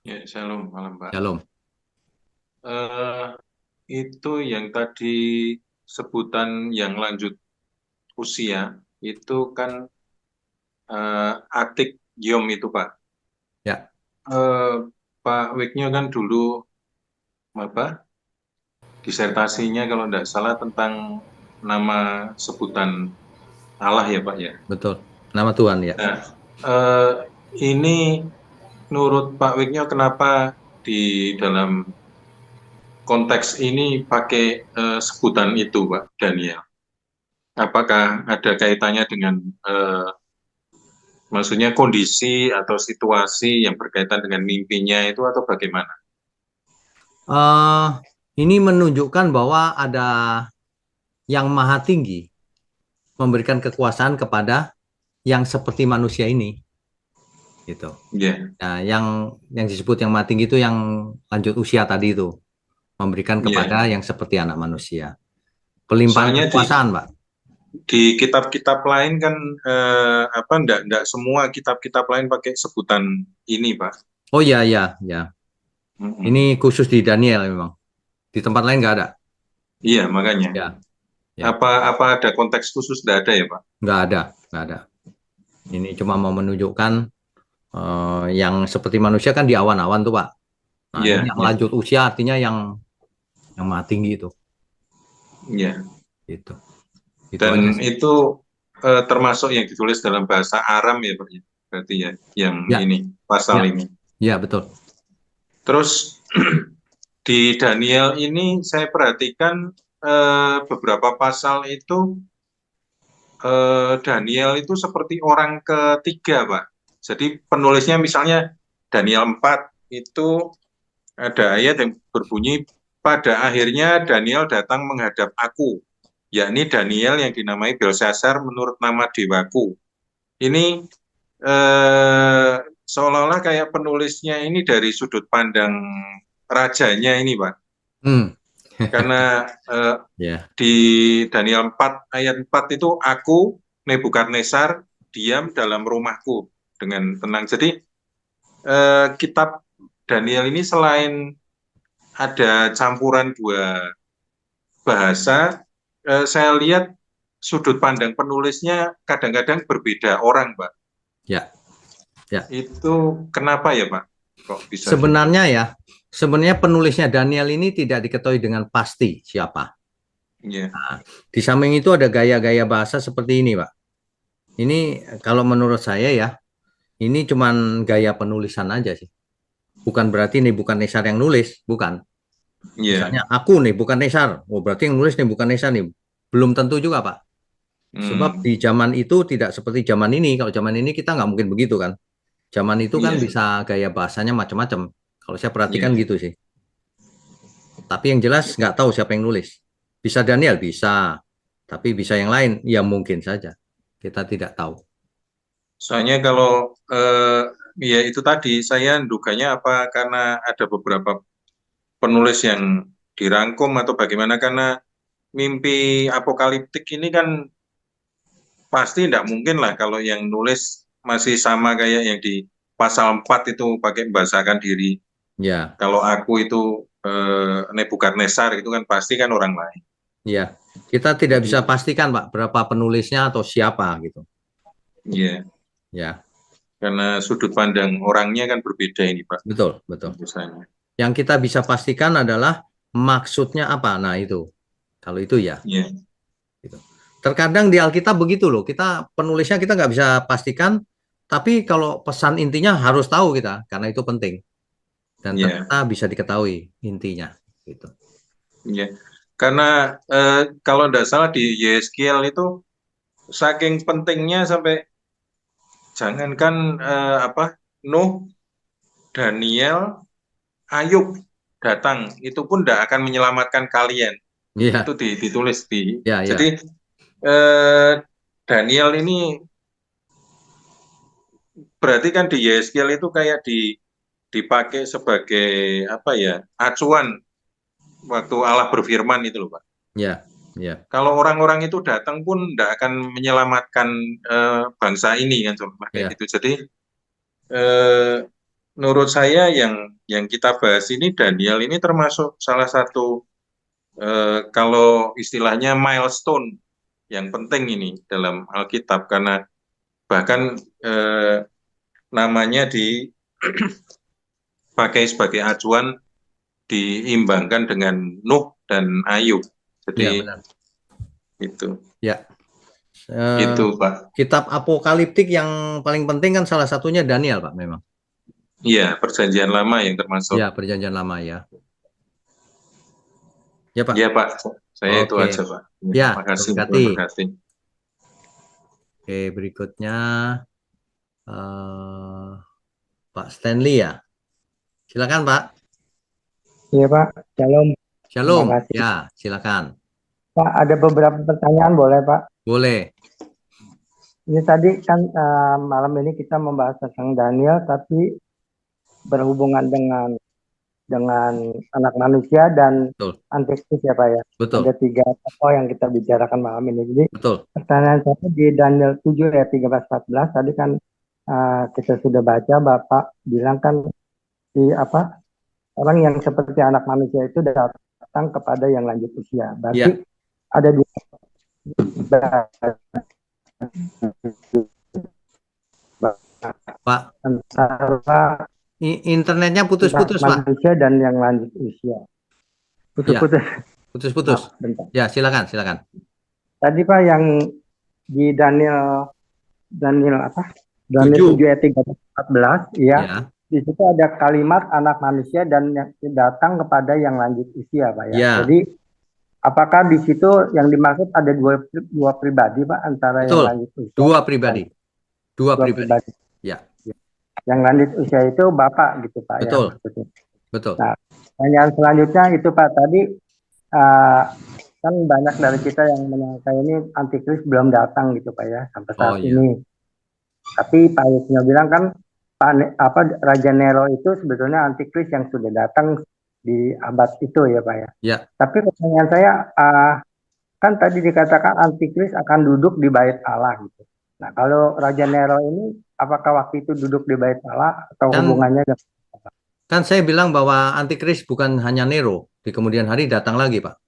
Ya, shalom malam Pak. Shalom. Itu yang tadi sebutan yang lanjut usia itu kan atik Yom itu Pak. Ya. Pak Wiknya kan dulu disertasinya kalau tidak salah tentang nama sebutan Allah ya Pak ya. Betul. Nama Tuhan ya. Nah, ini menurut Pak Wiknya kenapa di dalam konteks ini pakai sebutan itu Pak Daniel? Apakah ada kaitannya dengan maksudnya kondisi atau situasi yang berkaitan dengan mimpinya itu atau bagaimana? Eh, ini menunjukkan bahwa ada yang maha tinggi memberikan kekuasaan kepada yang seperti manusia ini, gitu. Ya, Nah, yang disebut yang maha tinggi itu yang lanjut usia tadi itu memberikan kepada yang seperti anak manusia. Pelimpahan Soalnya kekuasaan, Pak. di kitab-kitab lain kan enggak semua kitab-kitab lain pakai sebutan ini, Pak. Oh iya, iya, ya. Ini khusus di Daniel memang. Di tempat lain nggak ada. Iya, makanya. Ya. Ya. Apa ada konteks khusus? Nggak ada ya, Pak? Nggak ada, nggak ada. Ini cuma mau menunjukkan yang seperti manusia kan di awan-awan tuh, Pak. Nah, Iya, ini yang lanjut usia artinya yang maha tinggi itu. iya. Gitu. Dan itu termasuk yang ditulis dalam bahasa Aram ya, Pak? Berarti ya, yang ini, pasal ini. Iya, betul. Terus di Daniel ini saya perhatikan beberapa pasal itu Daniel itu seperti orang ketiga, Pak. Jadi penulisnya misalnya Daniel 4 itu ada ayat yang berbunyi, pada akhirnya Daniel datang menghadap aku, yakni Daniel yang dinamai Belshazzar menurut nama dewaku. Ini seolah-olah kayak penulisnya ini dari sudut pandang rajanya ini, Pak. Karena di Daniel 4 ayat 4 itu aku Nebukadnezar diam dalam rumahku dengan tenang. Jadi kitab Daniel ini selain ada campuran dua bahasa, saya lihat sudut pandang penulisnya kadang-kadang berbeda orang, Pak. Ya. Ya. Itu kenapa ya, Pak? Kok bisa sebenarnya gitu? Sebenarnya penulisnya Daniel ini tidak diketahui dengan pasti siapa. Yeah. Nah, di samping itu ada gaya-gaya bahasa seperti ini, Pak. Ini kalau menurut saya ya, ini cuman gaya penulisan aja sih. Bukan berarti Nebukadnezar yang nulis, bukan. Yeah. Misalnya aku Nebukadnezar, oh berarti yang nulis Nebukadnezar nih. Belum tentu juga, Pak. Sebab di zaman itu tidak seperti zaman ini. Kalau zaman ini kita nggak mungkin begitu kan. Zaman itu kan bisa gaya bahasanya macam-macam. Kalau saya perhatikan gitu sih. Tapi yang jelas nggak tahu siapa yang nulis. Bisa Daniel, bisa. Tapi bisa yang lain, ya mungkin saja. Kita tidak tahu. Soalnya kalau ya itu tadi, saya duganya apa karena ada beberapa penulis yang dirangkum atau bagaimana, karena mimpi apokaliptik ini kan pasti tidak mungkin lah kalau yang nulis masih sama kayak yang di pasal 4 itu pakai membahasakan diri. Ya. Kalau aku itu Nebukadnezar itu kan pasti kan orang lain. Ya, kita tidak bisa pastikan Pak berapa penulisnya atau siapa gitu. Iya. Ya. Karena sudut pandang orangnya kan berbeda ini Pak. Betul, betul. Misalnya. Yang kita bisa pastikan adalah maksudnya apa. Nah itu, kalau itu ya. Iya. Gitu. Terkadang di Alkitab begitu loh. Kita penulisnya kita nggak bisa pastikan, tapi kalau pesan intinya harus tahu kita, karena itu penting. Dan ternyata bisa diketahui intinya gitu. Iya. Karena kalau tidak salah di Yeskiel itu saking pentingnya sampai jangankan Nuh, Daniel, Ayub datang, itu pun tidak akan menyelamatkan kalian. Yeah. Itu ditulis di. Yeah, jadi Daniel ini berarti kan di Yeskiel itu kayak dipakai sebagai apa ya, acuan waktu Allah berfirman itu loh Pak. Ya, ya. Kalau orang-orang itu datang pun tidak akan menyelamatkan bangsa ini kan kayak gitu. Jadi menurut saya yang kita bahas ini Daniel ini termasuk salah satu kalau istilahnya milestone yang penting ini dalam Alkitab, karena bahkan namanya dipakai sebagai acuan diimbangkan dengan Nuh dan Ayub. Jadi ya, benar. itu. Ya, Itu Pak. Kitab apokaliptik yang paling penting kan salah satunya Daniel Pak memang. Iya, Perjanjian Lama yang termasuk. Ya, Perjanjian Lama ya. Ya Pak. Iya Pak, saya itu Oke. aja Pak. Ya, terima kasih. terima Terima kasih. Oke, berikutnya Pak Stanley ya. Silakan Pak. Iya Pak, Shalom. Shalom. Terima kasih. Ya, silakan. Pak, ada beberapa pertanyaan boleh Pak? Boleh. Ini tadi kan malam ini kita membahas tentang Daniel, tapi berhubungan dengan anak manusia dan Betul. antikris ya Pak ya. Betul. Ada 3 tokoh yang kita bicarakan malam ini. Jadi Betul. pertanyaan saya di Daniel 7 ayat 13-14 tadi kan kita sudah baca, Bapak bilang kan orang yang seperti anak manusia itu datang kepada yang lanjut usia. Berarti Ya. ada 2 Pak, antara internetnya putus-putus Pak. manusia dan yang lanjut usia. Putus-putus. Putus-putus. Bentar. Ya, silakan. Tadi Pak yang di Daniel apa? Daniel 7 ayat 13-14 ya. Di situ ada kalimat anak manusia dan yang datang kepada yang lanjut usia Pak ya. Ya. Jadi apakah di situ yang dimaksud ada dua pribadi Pak antara Betul. yang lanjut usia? Dua pribadi. Ya. Yang lanjut usia itu Bapak gitu Pak. Betul. Ya, Betul. Nah, pertanyaan selanjutnya itu Pak tadi kan banyak dari kita yang menyangka ini antikris belum datang gitu Pak ya sampai saat ini. Tapi Pak Yusnya bilang kan Raja Nero itu sebetulnya antikris yang sudah datang di abad itu ya Pak ya. Ya. Tapi pertanyaan saya kan tadi dikatakan antikris akan duduk di bait Allah gitu. Nah kalau Raja Nero ini apakah waktu itu duduk di bait Allah atau hubungannya dengan apa? Kan saya bilang bahwa antikris bukan hanya Nero, di kemudian hari datang lagi Pak.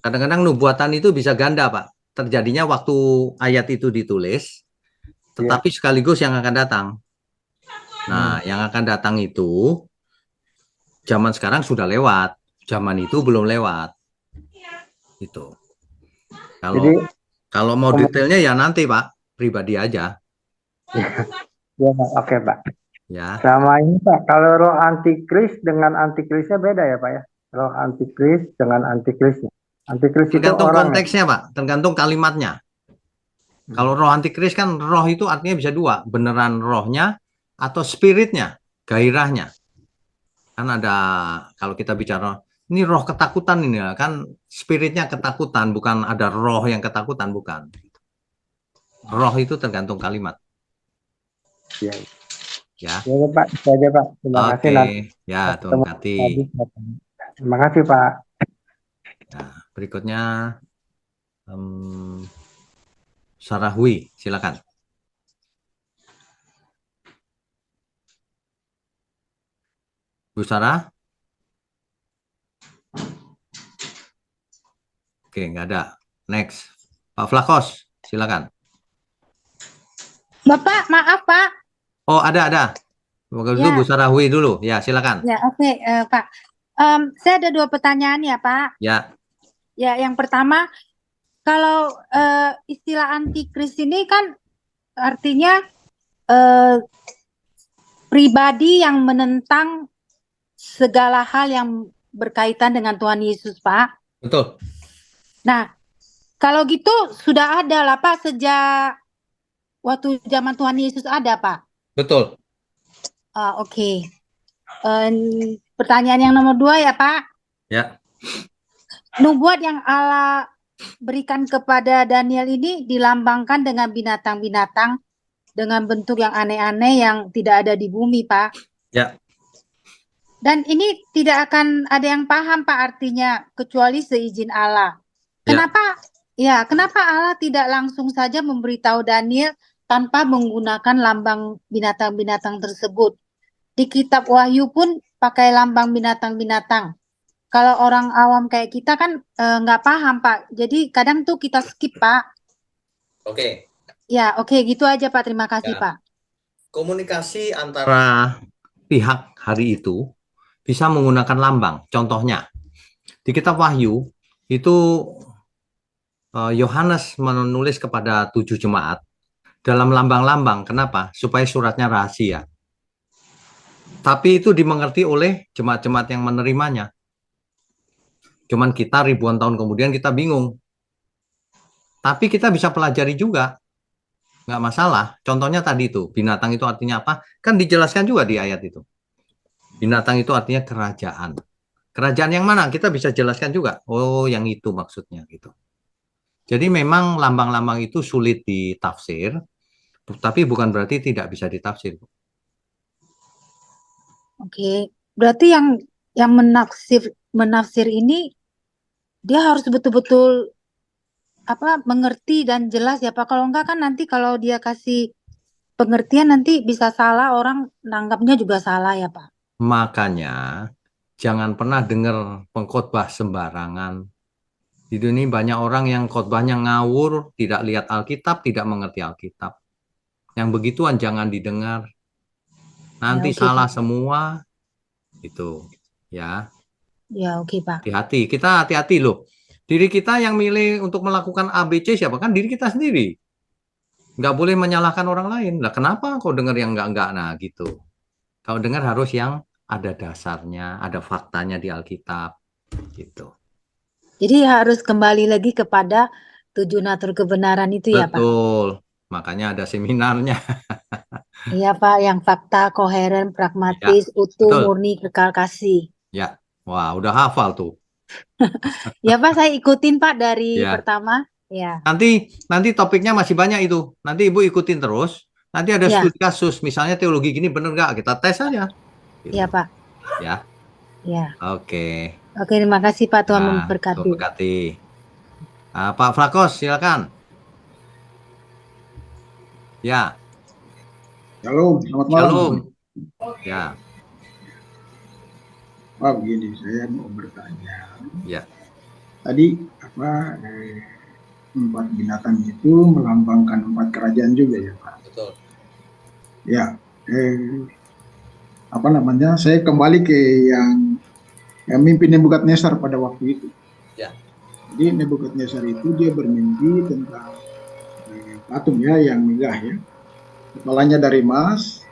Kadang-kadang nubuatan itu bisa ganda Pak. Terjadinya waktu ayat itu ditulis, tetapi sekaligus yang akan datang. Nah, yang akan datang itu zaman sekarang sudah lewat, zaman itu belum lewat. Itu. Kalau mau detailnya ya nanti Pak, pribadi aja. Ya, oke Pak. Ya. Sama ini Pak, kalau roh antikris dengan antikrisnya beda ya Pak ya? Roh antikris dengan antikrisnya. Antikris tergantung itu orang konteksnya Pak, tergantung kalimatnya. Kalau roh antikris kan roh itu artinya bisa 2, beneran rohnya atau spiritnya, gairahnya. Kan ada kalau kita bicara ini roh ketakutan ini kan spiritnya ketakutan, bukan ada roh yang ketakutan, bukan. Roh itu tergantung kalimat. Ya. Ya. Ya Pak, itu aja Pak. Terima kasih. Ya, terima kasih. Terima kasih Pak. Nah, berikutnya Sarahwi, silakan. Bu Sarah? Oke, nggak ada. Next. Pak Flakos, silakan. Bapak, maaf Pak. Oh, ada. Itu Bu Sarahwi dulu. Ya, silakan. Ya, oke, Pak. Saya ada 2 pertanyaan ya, Pak. Ya. Ya, yang pertama, kalau istilah antikris ini kan artinya pribadi yang menentang segala hal yang berkaitan dengan Tuhan Yesus, Pak. Betul. Nah, kalau gitu sudah ada lah, Pak, sejak waktu zaman Tuhan Yesus ada, Pak. Betul. Oke. Pertanyaan yang nomor 2 ya, Pak. Ya. Nubuat yang Allah berikan kepada Daniel ini dilambangkan dengan binatang-binatang dengan bentuk yang aneh-aneh yang tidak ada di bumi, Pak. Ya. Dan ini tidak akan ada yang paham, Pak, artinya kecuali seizin Allah. Kenapa? Ya, kenapa Allah tidak langsung saja memberitahu Daniel tanpa menggunakan lambang binatang-binatang tersebut? Di kitab Wahyu pun pakai lambang binatang-binatang. Kalau orang awam kayak kita kan nggak paham, Pak. Jadi kadang tuh kita skip, Pak. Oke. Ya, oke, gitu aja, Pak. Terima kasih, Pak. Komunikasi antara pihak hari itu bisa menggunakan lambang. Contohnya, di kitab Wahyu itu Yohanes menulis kepada 7 jemaat dalam lambang-lambang. Kenapa? Supaya suratnya rahasia. Tapi itu dimengerti oleh jemaat-jemaat yang menerimanya. Cuman kita ribuan tahun kemudian kita bingung. Tapi kita bisa pelajari juga. Nggak masalah. Contohnya tadi itu, binatang itu artinya apa? Kan dijelaskan juga di ayat itu. Binatang itu artinya kerajaan. Kerajaan yang mana? Kita bisa jelaskan juga. Oh, yang itu maksudnya gitu. Jadi memang lambang-lambang itu sulit ditafsir, tapi bukan berarti tidak bisa ditafsir. Oke, berarti yang menafsir ini dia harus betul-betul mengerti dan jelas ya Pak. Kalau enggak kan nanti kalau dia kasih pengertian nanti bisa salah, orang nanggapnya juga salah ya Pak. Makanya jangan pernah dengar pengkhotbah sembarangan. Di dunia banyak orang yang khotbahnya ngawur, tidak lihat Alkitab, tidak mengerti Alkitab. Yang begituan jangan didengar. Nanti Ya, oke, salah Pak. semua. Itu ya. Ya, oke Pak. Hati-hati. Kita hati-hati loh. Diri kita yang milih untuk melakukan ABC siapa? Kan diri kita sendiri. Nggak boleh menyalahkan orang lain. Lah kenapa kau dengar yang enggak-enggak? Nah gitu. Kau dengar harus yang ada dasarnya, ada faktanya di Alkitab. Gitu. Jadi harus kembali lagi kepada 7 natur kebenaran itu ya Pak? Betul. Makanya ada seminarnya. Iya Pak, yang fakta, koheren, pragmatis, utuh, betul. murni, kekal kasih. Ya, wah udah hafal tuh. Ya Pak, saya ikutin Pak dari Ya. pertama. Ya. Nanti topiknya masih banyak itu. Nanti Ibu ikutin terus. Nanti ada Ya. studi kasus, misalnya teologi gini bener nggak? Kita tes aja. Gitu. Iya Pak. Ya. Ya. Oke. Oke, terima kasih Pak. Tuhan Nah, memberkati. Tuhan memberkati. Pak Flakos, silakan. Ya. Shalom, selamat malam. Shalom. Ya. Pak, begini, saya mau bertanya. Ya. Tadi 4 binatang itu melambangkan 4 kerajaan juga ya Pak? Betul. Ya. Saya kembali ke yang mimpi Nebukadnezar pada waktu itu. Ya. Jadi Nebukadnezar itu dia bermimpi tentang patung ya yang megah ya. Kepalanya dari emas,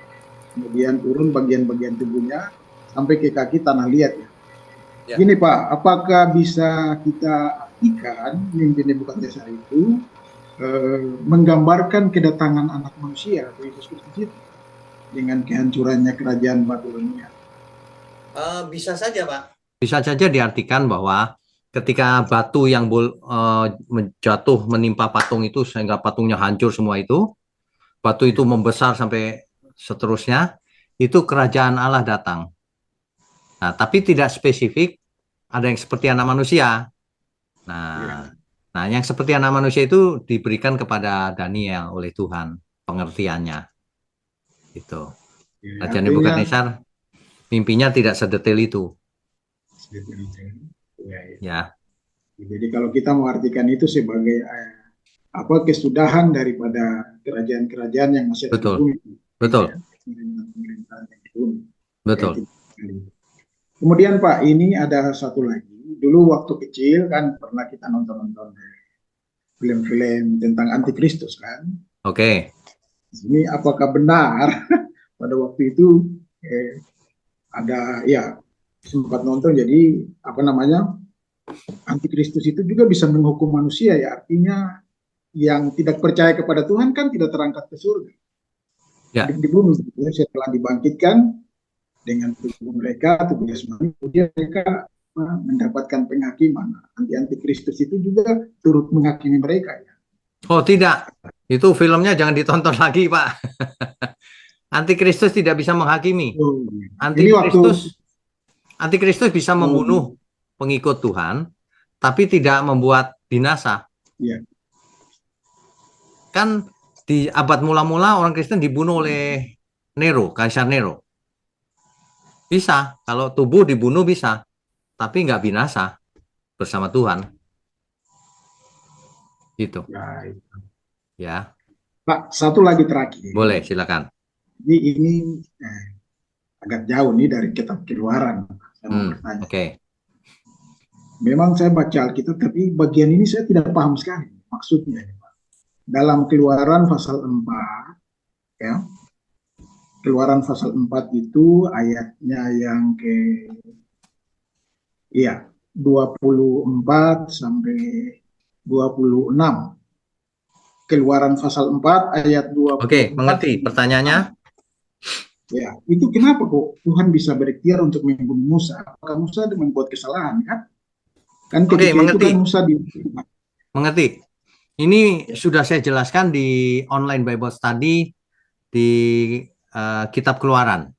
kemudian turun bagian-bagian tubuhnya sampai ke kaki tanah liat ya. Ya. Gini Pak, apakah bisa kita artikan mimpi Nebukadnezar itu menggambarkan kedatangan anak manusia Yesus Kristus itu dengan kehancurannya kerajaan Babilonia? Bisa saja Pak. Bisa saja diartikan bahwa ketika batu yang jatuh menimpa patung itu sehingga patungnya hancur semua itu, batu itu membesar sampai seterusnya, itu kerajaan Allah datang. Nah, tapi tidak spesifik ada yang seperti anak manusia. Nah, yang seperti anak manusia itu diberikan kepada Daniel oleh Tuhan pengertiannya. Itu. Raja Nebukadnezar mimpinya tidak sedetail itu. Ya. Jadi kalau kita mengartikan itu sebagai kesudahan daripada kerajaan-kerajaan yang masih ada di bumi. Betul. Betul. Kemudian Pak, ini ada satu lagi. Dulu waktu kecil kan pernah kita nonton film-film tentang antikristus kan. Oke. Ini apakah benar pada waktu itu ada ya sempat nonton, jadi antikristus itu juga bisa menghukum manusia ya, artinya yang tidak percaya kepada Tuhan kan tidak terangkat ke surga. Ya. Di bumi setelah dibangkitkan dengan tubuh mereka, tubuh jasmani, kemudian mereka mendapatkan penghakiman. Antikristus itu juga turut menghakimi mereka ya. Oh tidak, itu filmnya jangan ditonton lagi Pak. Antikristus tidak bisa menghakimi. Antikristus bisa membunuh pengikut Tuhan, tapi tidak membuat binasa. Ya. Kan di abad mula-mula orang Kristen dibunuh oleh Nero, Kaisar Nero. Bisa, kalau tubuh dibunuh bisa, tapi nggak binasa bersama Tuhan. Gitu. Ya. Pak, satu lagi terakhir. Boleh, silakan. Ini agak jauh nih dari kitab Keluaran. Oke. Memang saya baca Alkitab, tapi bagian ini saya tidak paham sekali maksudnya. Dalam Keluaran pasal 4, ya, Keluaran pasal 4 itu ayatnya yang ke 24 sampai 26. Keluaran pasal 4 ayat 24. Oke, mengerti pertanyaannya? Ya, itu kenapa kok Tuhan bisa berikhtiar untuk membunuh Musa? Apakah Musa membuat kesalahan, kan? Kan ketika itu kan Musa mengerti. Ini sudah saya jelaskan di online Bible Study di Kitab Keluaran.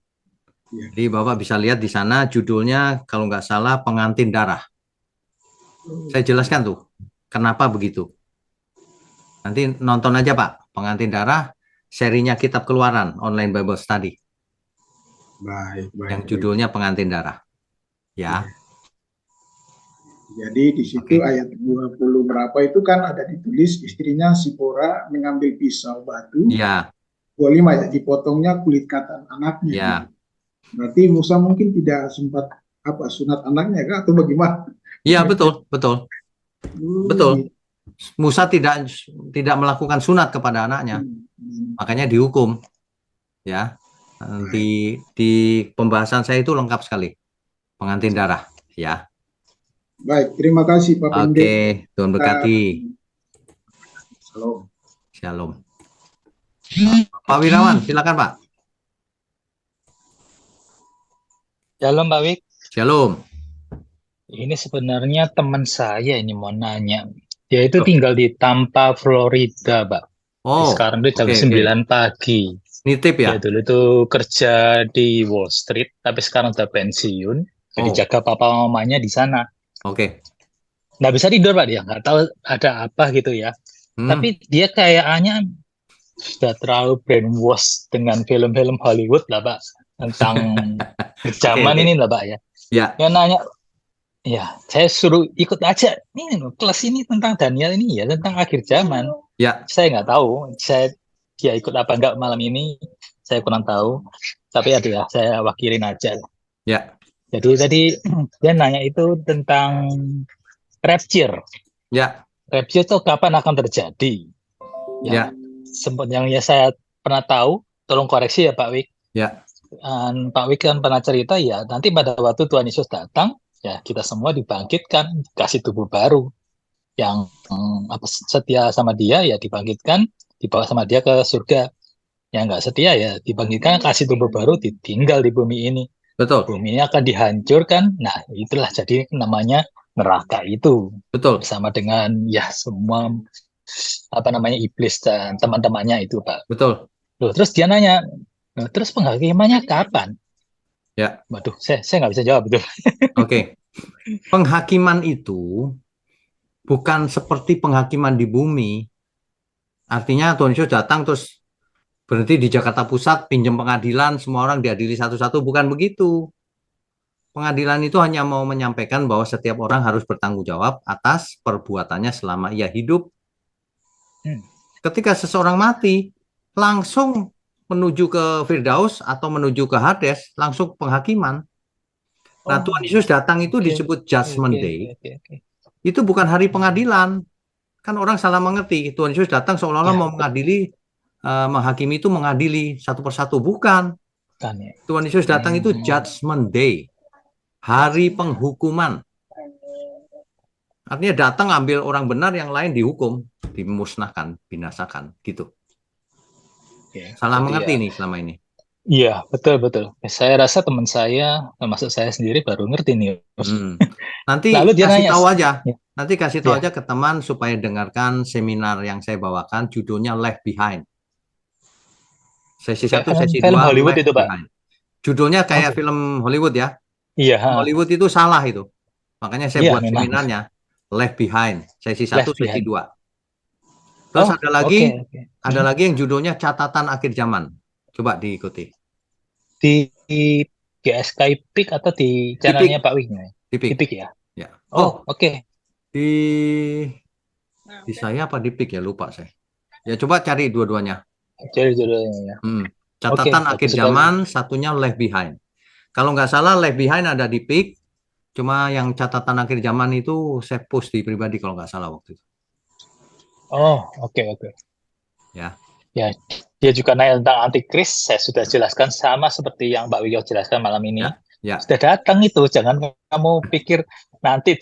Ya. Jadi Bapak bisa lihat di sana judulnya kalau nggak salah pengantin darah. Saya jelaskan tuh kenapa begitu. Nanti nonton aja Pak, pengantin darah serinya Kitab Keluaran online Bible Study. Baik, yang judulnya pengantin darah. Ya. Jadi di situ ayat 20 berapa itu kan ada ditulis istrinya Sipora mengambil pisau batu. Ya. 25 ya, dipotongnya kulit katan anaknya. Ya. Berarti Musa mungkin tidak sempat sunat anaknya kan atau bagaimana? Iya, betul. Betul. Musa tidak melakukan sunat kepada anaknya. Makanya dihukum. Ya. Di pembahasan saya itu lengkap sekali. Pengantin darah, ya. Baik, terima kasih Pak Pendeta. Oke, Tuhan berkati. Shalom. Pak Wirawan, silakan Pak. Shalom Pak Wik. Shalom. Ini sebenarnya teman saya ini mau nanya. Dia itu tinggal di Tampa, Florida, Pak. Sekarang itu jam 9 pagi. Nitip ya? Dia dulu tuh kerja di Wall Street, tapi sekarang udah pensiun. Jadi jaga papa mamanya di sana. Nggak bisa tidur Pak, dia nggak tahu ada apa gitu ya. Tapi dia kayaknya sudah terlalu brainwash dengan film-film Hollywood lah Pak, tentang zaman ini lah Pak ya. Dia nanya, ya saya suruh ikut aja. Ini kelas ini tentang Daniel ini ya, tentang akhir zaman. Saya nggak tahu, dia ikut apa enggak malam ini, saya kurang tahu. Tapi ya saya wakilin aja. Jadi tadi dia nanya itu tentang rapture. Rapture itu kapan akan terjadi? Sempat yang saya pernah tahu, tolong koreksi ya Pak Wik. Pak Wik kan pernah cerita ya, nanti pada waktu Tuhan Yesus datang, ya kita semua dibangkitkan, kasih tubuh baru. Yang setia sama dia ya dibangkitkan, dibawa sama dia ke surga. Yang nggak setia ya dibangkitkan, kasih tubuh baru, ditinggal di bumi ini. Betul. Bumi ini akan dihancurkan. Nah, itulah jadi namanya neraka itu. Betul. Bersama dengan ya semua iblis dan teman-temannya itu, Pak. Betul. Loh, terus dia nanya, terus penghakimannya kapan? Waduh, saya nggak bisa jawab itu. Penghakiman itu bukan seperti penghakiman di bumi. Artinya Tuhan Yesus datang terus berhenti di Jakarta Pusat, pinjam pengadilan, semua orang diadili satu-satu. Bukan begitu. Pengadilan itu hanya mau menyampaikan bahwa setiap orang harus bertanggung jawab atas perbuatannya selama ia hidup. Ketika seseorang mati, langsung menuju ke Firdaus atau menuju ke Hades, langsung penghakiman. Nah, Tuhan Yesus datang itu disebut Judgment Day. Itu bukan hari pengadilan. Kan orang salah mengerti. Tuhan Yesus datang seolah-olah mau mengadili, menghakimi itu mengadili satu persatu. Bukan. Tuhan Yesus datang itu Judgment Day. Hari penghukuman. Artinya datang ambil orang benar, yang lain dihukum, dimusnahkan, binasakan, gitu. Salah mengerti nih selama ini. Iya, betul. Saya rasa teman saya, termasuk saya sendiri baru ngerti nih. Nanti kasih tahu aja. Nanti kasih tahu aja ke teman supaya dengarkan seminar yang saya bawakan, judulnya Left Behind. Sesi 1, sesi 2. Film Hollywood itu, Pak. Judulnya kayak film Hollywood ya. Hollywood itu salah itu. Makanya saya buat seminarnya Left Behind, sesi 1, sesi 2. Terus ada lagi yang judulnya Catatan Akhir Zaman. Coba diikuti. Di GSK Ipik atau di channelnya Pak Wik? Ipik ya. Di saya apa di Ipik ya, lupa saya. Ya coba cari dua-duanya. Cari dua-duanya ya. Catatan Akhir Zaman, satunya Left Behind. Kalau nggak salah Left Behind ada di Ipik, Cuma yang catatan akhir zaman itu saya post di pribadi kalau nggak salah waktu itu. Oh, oke. Ya. Ya, dia juga nanya tentang antikris. Saya sudah jelaskan sama seperti yang Mbak Wiyo jelaskan malam ini. Ya. Sudah datang itu, jangan kamu pikir nanti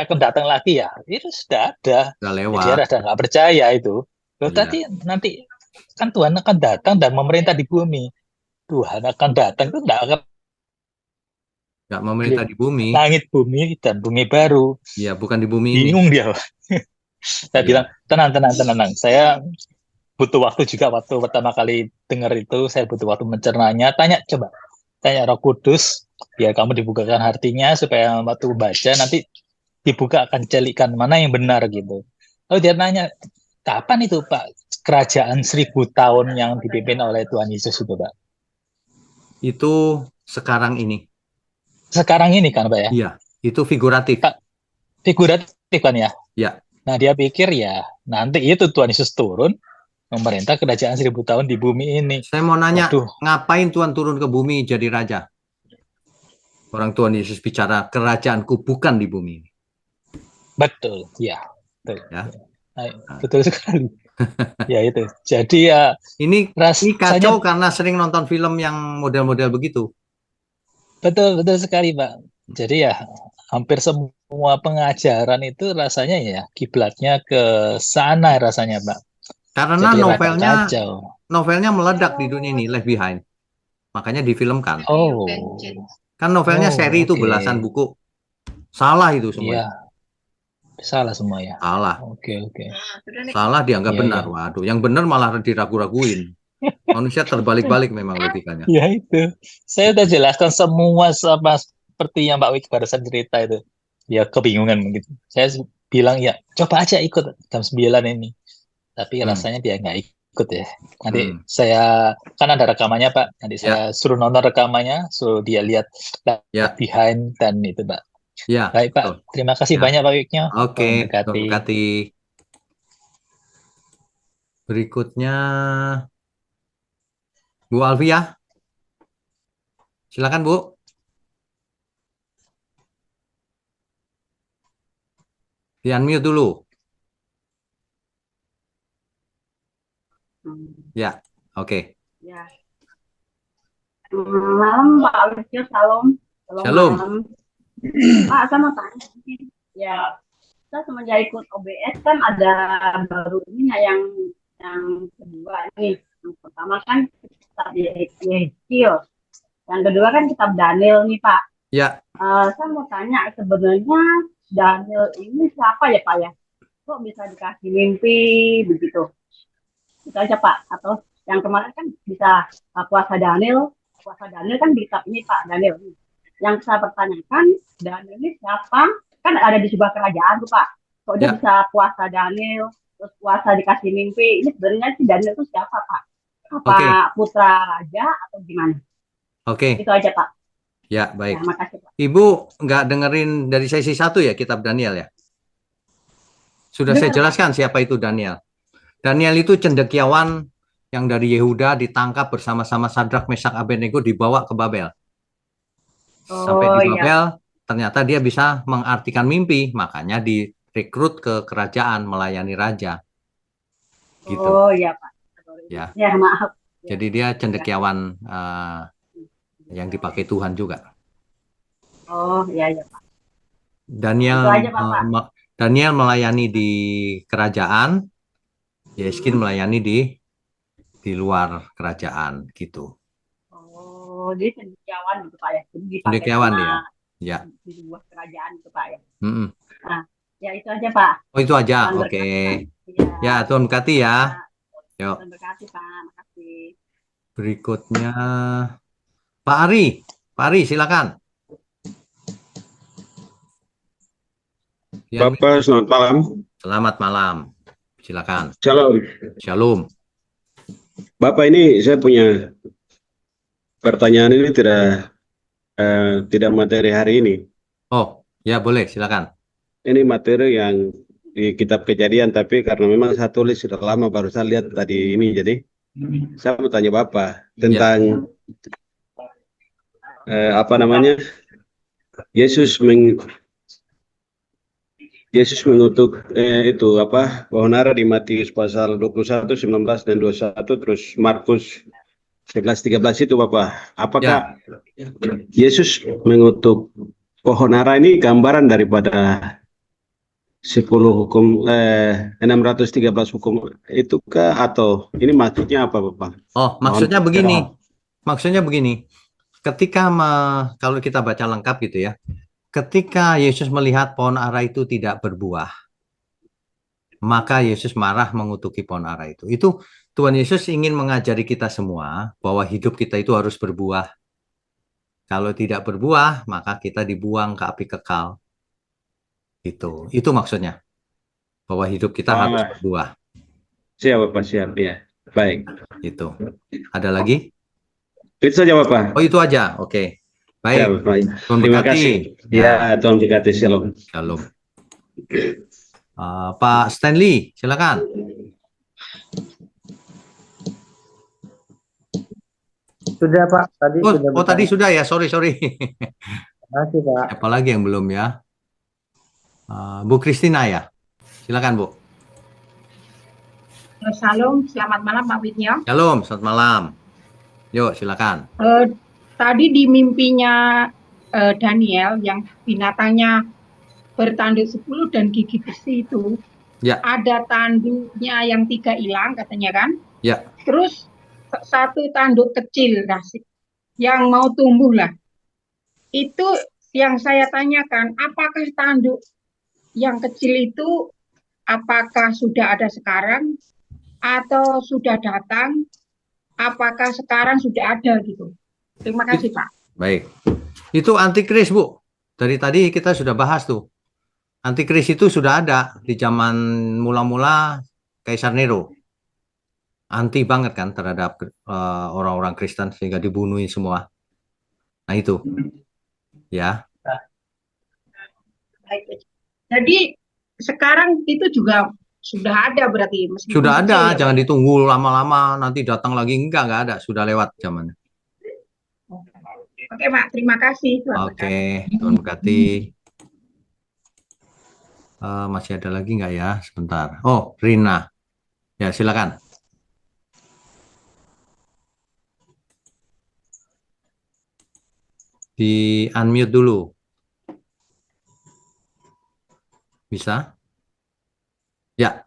akan datang lagi ya. Itu sudah ada. Sudah lewat. Dia rada nggak percaya itu. Loh, tadi nanti kan Tuhan akan datang dan memerintah di bumi. Tuhan akan datang itu nggak memerintah di bumi. Langit bumi dan bumi baru. Iya, bukan di bumi ini. Bingung dia. Saya bilang tenang. Saya butuh waktu juga waktu pertama kali dengar itu. Saya butuh waktu mencernanya. Tanya Roh Kudus biar kamu dibukakan hatinya supaya waktu baca nanti dibuka akan celikan mana yang benar gitu. Lalu dia nanya, kapan itu Pak kerajaan 1000 tahun yang dipimpin oleh Tuhan Yesus itu Pak? Itu sekarang ini. Sekarang ini kan Pak ya? Iya, itu figuratif. Pak, figuratif kan ya? Iya. Nah dia pikir ya nanti itu Tuhan Yesus turun memerintah kerajaan 1000 tahun di bumi ini. Saya mau nanya, ngapain Tuhan turun ke bumi jadi raja? Orang Tuhan Yesus bicara, kerajaanku bukan di bumi ini. Betul, ya. Betul. Ya. Betul sekali. Ya itu. Jadi ya ini kacau karena sering nonton film yang model-model begitu. Betul sekali Pak. Jadi ya hampir semua pengajaran itu rasanya ya kiblatnya ke sana rasanya Pak. Karena novelnya meledak di dunia ini, Left Behind. Makanya difilmkan. Oh. Kan novelnya seri itu belasan buku. Salah itu semua. Iya. Salah semua ya. Salah. Oke. Salah dianggap benar. Waduh, yang benar malah diragu-raguin. Manusia terbalik-balik memang logikanya. Ya itu. Saya udah jelaskan semua sama seperti yang Mbak Wiki barusan cerita itu. Ya kebingungan begitu. Saya bilang ya coba aja ikut jam 9 ini. Tapi rasanya dia nggak ikut ya. Nanti saya kan ada rekamannya Pak. Nanti saya suruh nonton rekamannya, suruh dia lihat behind dan itu Pak. Ya. Baik Pak. Terima kasih banyak Pak Wiknya. Oke. Berkati. Berikutnya Bu Alfia. Silakan Bu. Di unmute dulu. Ya, oke. Ya. Malam Pak Alfio, salam. Shalom. Pak, saya mau tanya. Ya, kita semenjak ikut OBS kan ada baru ini yang kedua ini. Yang pertama kan kitab Yeskiel. Yang kedua kan kitab Daniel nih Pak. Ya. Saya mau tanya sebenarnya Daniel ini siapa ya Pak ya? Kok bisa dikasih mimpi begitu? Itu aja Pak. Atau yang kemarin kan bisa puasa Daniel kan di kitab ini Pak Daniel. Yang saya pertanyakan Daniel ini siapa? Kan ada di sebuah kerajaan tuh Pak. Kok dia bisa puasa Daniel, terus puasa dikasih mimpi? Ini sebenarnya si Daniel itu siapa Pak? Apa putra raja atau gimana? Oke. Itu aja Pak. Ya baik. Ya, makasih Pak. Ibu nggak dengerin dari sesi 1 ya kitab Daniel ya? Sudah saya jelaskan siapa itu Daniel. Daniel itu cendekiawan yang dari Yehuda ditangkap bersama-sama Sadrak, Mesak, Abednego dibawa ke Babel. Sampai di Babel, ternyata dia bisa mengartikan mimpi, makanya direkrut ke kerajaan melayani raja. Gitu. Oh iya Pak. Ya. Ya maaf. Jadi dia cendekiawan yang dipakai Tuhan juga. Oh iya Pak. Daniel melayani di kerajaan, Yeskiel melayani di luar kerajaan gitu. Oh, dia cendekiawan gitu Pak ya. Cendekiawan dia. Ya. Di sebuah kerajaan gitu Pak ya. Nah, ya itu aja Pak. Oh itu aja. Oke. Ya, Tuhan berkati ya. Yuk. Tuhan berkati Pak. Makasih. Berikutnya Pak Ari. Pak Ari silakan. Bapak selamat malam. Selamat malam. Silakan. Shalom. Shalom. Bapak, ini saya punya pertanyaan, ini tidak materi hari ini. Oh, ya boleh, silakan. Ini materi yang di kitab Kejadian, tapi karena memang saya tulis sudah lama, baru saya lihat tadi ini, jadi saya mau tanya Bapak tentang Yesus Yesus mengutuk itu apa pohon ara di Matius pasal 21, 19 dan 21, terus Markus 11, 13 itu Bapak. Apakah Yesus mengutuk pohon ara ini gambaran daripada 10 hukum 613 hukum itukah, atau ini maksudnya apa Bapak? Oh, maksudnya begini. Maksudnya begini. Ketika kalau kita baca lengkap gitu ya. Ketika Yesus melihat pohon ara itu tidak berbuah, maka Yesus marah mengutuki pohon ara itu. Itu Tuhan Yesus ingin mengajari kita semua bahwa hidup kita itu harus berbuah. Kalau tidak berbuah, maka kita dibuang ke api kekal. Itu maksudnya. Bahwa hidup kita harus berbuah. Siap Bapak, siap ya. Baik. Itu. Ada lagi? Itu saja Bapak. Oh, itu aja. Oke. Baik. Ya, baik. Terima kasih. Ya, Tuhan berkati. Shalom. Shalom. Pak Stanley, silakan. Sudah Pak, tadi sudah. Oh tadi sudah ya, sorry. Terima kasih Pak. Apalagi yang belum ya? Bu Kristina ya, silakan Bu. Shalom, selamat malam Pak Widya. Shalom, selamat malam. Yuk, silakan. Tadi di mimpinya Daniel yang binatangnya bertanduk 10 dan gigi besi itu, ya. Ada tanduknya yang 3 hilang katanya kan? Ya. Terus 1 tanduk kecil yang mau tumbuh lah. Itu yang saya tanyakan, apakah tanduk yang kecil itu apakah sudah ada sekarang atau sudah datang? Apakah sekarang sudah ada gitu? Terima kasih Pak. Baik. Itu antikris Bu. Dari tadi kita sudah bahas tuh. Antikris itu sudah ada di zaman mula-mula Kaisar Nero. Anti banget kan terhadap orang-orang Kristen sehingga dibunuhin semua. Nah itu. Ya. Baik. Jadi sekarang itu juga sudah ada berarti. Sudah ada, jangan ditunggu lama-lama nanti datang lagi, enggak ada, sudah lewat zamannya. Oke Pak, terima kasih. Oke, Tuhan berkati. Masih ada lagi nggak ya? Sebentar. Oh, Rina. Ya, silakan. Di unmute dulu. Bisa? Ya.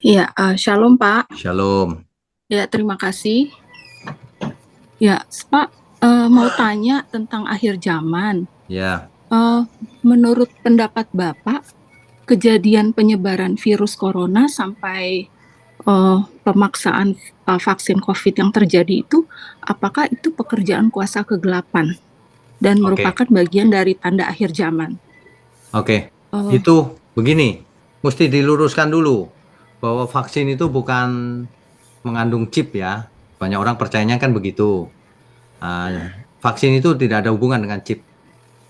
Ya, shalom Pak. Shalom. Ya, terima kasih. Ya, Pak, mau tanya tentang akhir zaman. Ya. Menurut pendapat Bapak, kejadian penyebaran virus corona sampai pemaksaan vaksin COVID yang terjadi itu, apakah itu pekerjaan kuasa kegelapan dan merupakan bagian dari tanda akhir zaman? Oke. Itu begini, mesti diluruskan dulu bahwa vaksin itu bukan mengandung chip ya. Banyak orang percayanya kan begitu. Vaksin itu tidak ada hubungan dengan chip.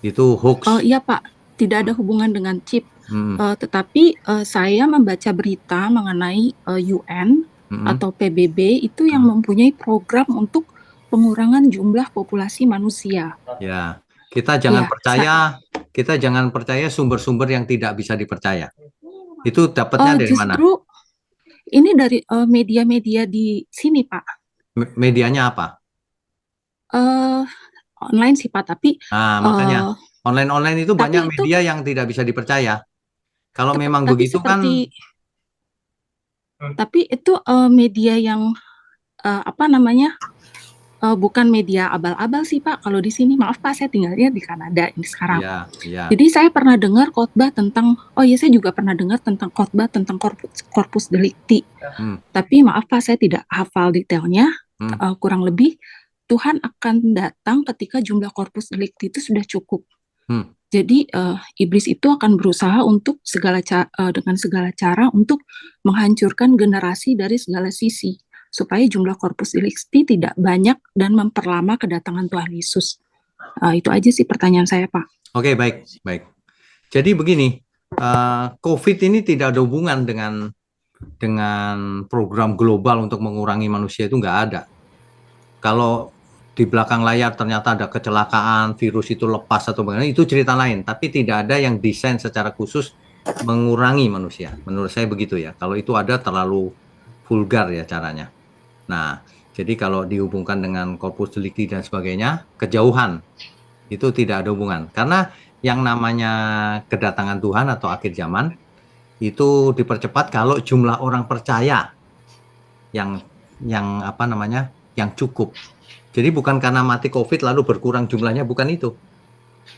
Itu hoax. Oh iya Pak, tidak ada hubungan dengan chip. Tetapi saya membaca berita mengenai UN atau PBB itu yang mempunyai program untuk pengurangan jumlah populasi manusia. Ya, kita jangan kita jangan percaya sumber-sumber yang tidak bisa dipercaya. Itu dapatnya dari mana? Justru ini dari media-media di sini Pak. Medianya apa? Online sih Pak, tapi makanya online itu banyak media yang tidak bisa dipercaya. Kalau memang begitu kan. Tapi itu media yang bukan media abal-abal sih Pak. Kalau di sini, maaf Pak, saya tinggalnya di Kanada ini sekarang. Jadi saya pernah dengar khotbah tentang, saya juga pernah dengar tentang khotbah tentang corpus delicti. Tapi maaf Pak, saya tidak hafal detailnya. Kurang lebih Tuhan akan datang ketika jumlah corpus delicti itu sudah cukup. Jadi iblis itu akan berusaha untuk dengan segala cara untuk menghancurkan generasi dari segala sisi, supaya jumlah corpus delicti tidak banyak dan memperlama kedatangan Tuhan Yesus. Itu aja sih pertanyaan saya, Pak. Oke, baik. Jadi begini, COVID ini tidak ada hubungan dengan program global untuk mengurangi manusia, itu nggak ada. Kalau di belakang layar ternyata ada kecelakaan, virus itu lepas atau bagaimana, itu cerita lain. Tapi tidak ada yang desain secara khusus mengurangi manusia. Menurut saya begitu ya. Kalau itu ada terlalu vulgar ya caranya. Nah, jadi kalau dihubungkan dengan corpus delicti dan sebagainya, kejauhan. Itu tidak ada hubungan. Karena yang namanya kedatangan Tuhan atau akhir zaman, itu dipercepat kalau jumlah orang percaya yang cukup. Jadi bukan karena mati COVID lalu berkurang jumlahnya, bukan itu.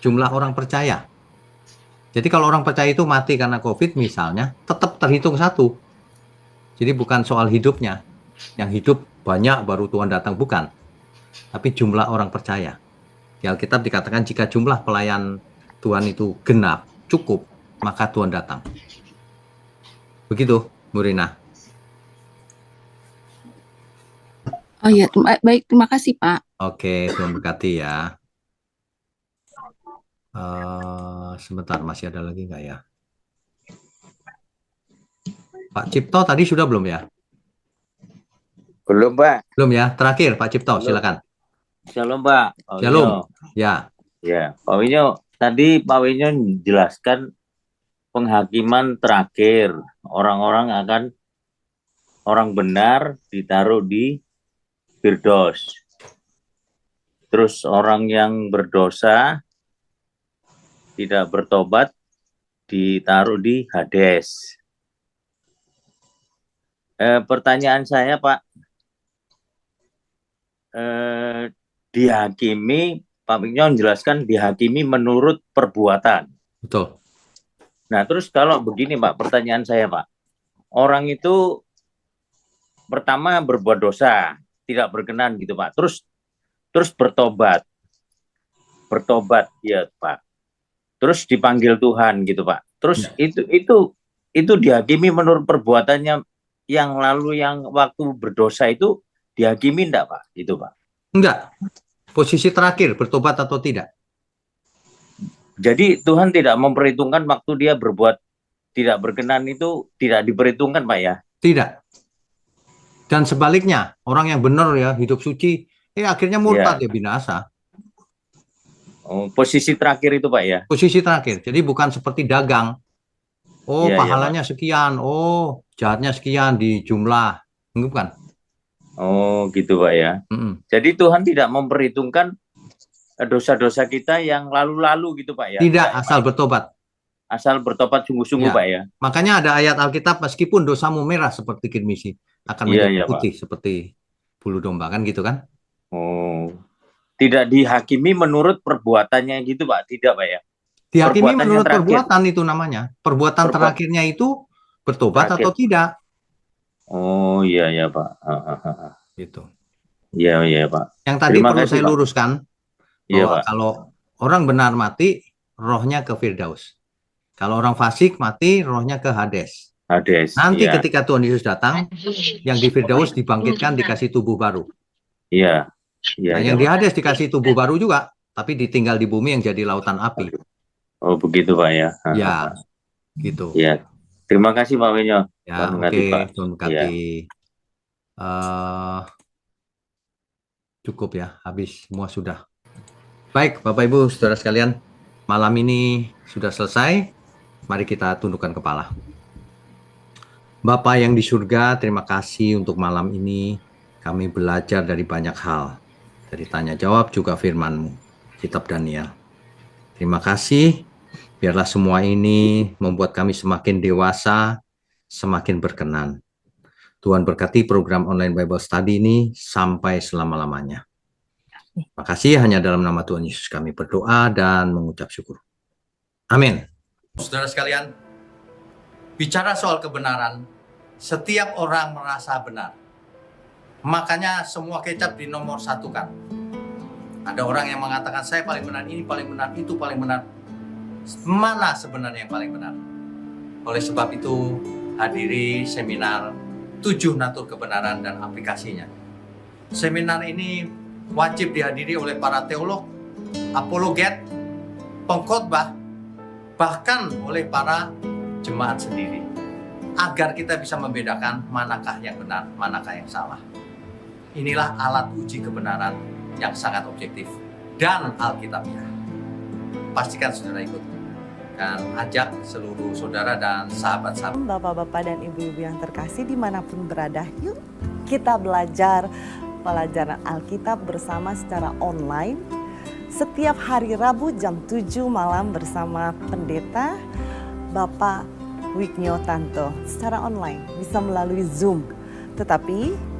Jumlah orang percaya. Jadi kalau orang percaya itu mati karena COVID misalnya, tetap terhitung satu. Jadi bukan soal hidupnya. Yang hidup banyak baru Tuhan datang, bukan. Tapi jumlah orang percaya. Di Alkitab dikatakan jika jumlah pelayan Tuhan itu genap, cukup, maka Tuhan datang. Begitu, Bu Rina. Oh iya, baik, terima kasih Pak. Oke, Tuhan berkati ya. Sebentar, masih ada lagi nggak ya? Pak Cipto tadi sudah belum ya? Belum, Pak. Belum ya. Terakhir, Pak Cipto, silakan. Shalom, Pak. Shalom. Ya. Ya, Pak Winyo, tadi Pak Winyo jelaskan penghakiman terakhir. Orang benar ditaruh di Firdaus. Terus orang yang berdosa tidak bertobat ditaruh di Hades. Pertanyaan saya, Pak, dihakimi, Pak Mignon jelaskan dihakimi menurut perbuatan. Betul. Nah, terus kalau begini, Pak, pertanyaan saya, Pak, orang itu pertama berbuat dosa, tidak berkenan gitu, Pak. Terus bertobat ya, Pak. Terus dipanggil Tuhan gitu, Pak. Terus itu dihakimi menurut perbuatannya yang lalu, yang waktu berdosa itu dihakimi enggak, Pak? Itu, Pak. Enggak. Posisi terakhir bertobat atau tidak. Jadi Tuhan tidak memperhitungkan waktu dia berbuat tidak berkenan itu tidak diperhitungkan, Pak ya? Tidak. Dan sebaliknya, orang yang benar ya, hidup suci, akhirnya murtad ya binasa. Oh, posisi terakhir itu, Pak ya? Posisi terakhir. Jadi bukan seperti dagang. Oh, pahalanya sekian. Oh, jahatnya sekian di jumlah. Bukan. Oh, gitu, Pak ya. Jadi Tuhan tidak memperhitungkan dosa-dosa kita yang lalu-lalu gitu, Pak ya? Tidak, asal bertobat. Asal bertobat sungguh-sungguh, Pak ya? Makanya ada ayat Alkitab, meskipun dosamu merah seperti kirmisi, akan menjadi putih seperti bulu domba, kan gitu kan? Oh, tidak dihakimi menurut perbuatannya gitu, Pak? Tidak, Pak ya? Dihakimi menurut perbuatan itu namanya. Perbuatan terakhirnya itu bertobat atau tidak. Oh, iya, ya, Pak. Gitu. Iya, Pak. Yang tadi perlu saya luruskan, bahwa kalau orang benar mati, rohnya ke Firdaus. Kalau orang fasik mati, rohnya ke Hades. Nanti ketika Tuhan Yesus datang, yang di Firdaus dibangkitkan, dikasih tubuh baru. Iya. Nah, yang di Hades dikasih tubuh baru juga, tapi ditinggal di bumi yang jadi lautan api. Oh, begitu, Pak ya? Ya, gitu. Ya. Terima kasih, Pak Winyo. Ya, oke, Tuhan berkati. Cukup ya, habis semua sudah. Baik, Bapak Ibu, saudara sekalian, malam ini sudah selesai. Mari kita tundukkan kepala. Bapa yang di surga, terima kasih untuk malam ini. Kami belajar dari banyak hal. Dari tanya jawab juga firman-Mu, kitab Daniel. Terima kasih. Biarlah semua ini membuat kami semakin dewasa, semakin berkenan. Tuhan berkati program online Bible Study ini sampai selama-lamanya. Terima kasih, hanya dalam nama Tuhan Yesus kami berdoa dan mengucap syukur. Amin. Saudara sekalian, bicara soal kebenaran, setiap orang merasa benar. Makanya semua kecap dinomor satukan. Ada orang yang mengatakan saya paling benar, ini paling benar, itu paling benar. Mana sebenarnya yang paling benar? Oleh sebab itu, hadiri seminar 7 natur kebenaran dan aplikasinya. Seminar ini wajib dihadiri oleh para teolog, apologet, pengkhotbah, bahkan oleh para jemaat sendiri, agar kita bisa membedakan manakah yang benar, manakah yang salah. Inilah alat uji kebenaran yang sangat objektif dan Alkitabiah. Pastikan saudara ikut dan ajak seluruh saudara dan sahabat-sahabat. Bapak-bapak dan ibu-ibu yang terkasih dimanapun berada, yuk kita belajar pelajaran Alkitab bersama secara online setiap hari Rabu jam 7 malam bersama pendeta Bapak Wiknyo Tanto secara online, bisa melalui Zoom. Tetapi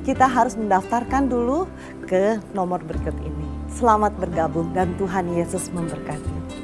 kita harus mendaftarkan dulu ke nomor berikut ini. Selamat bergabung dan Tuhan Yesus memberkati.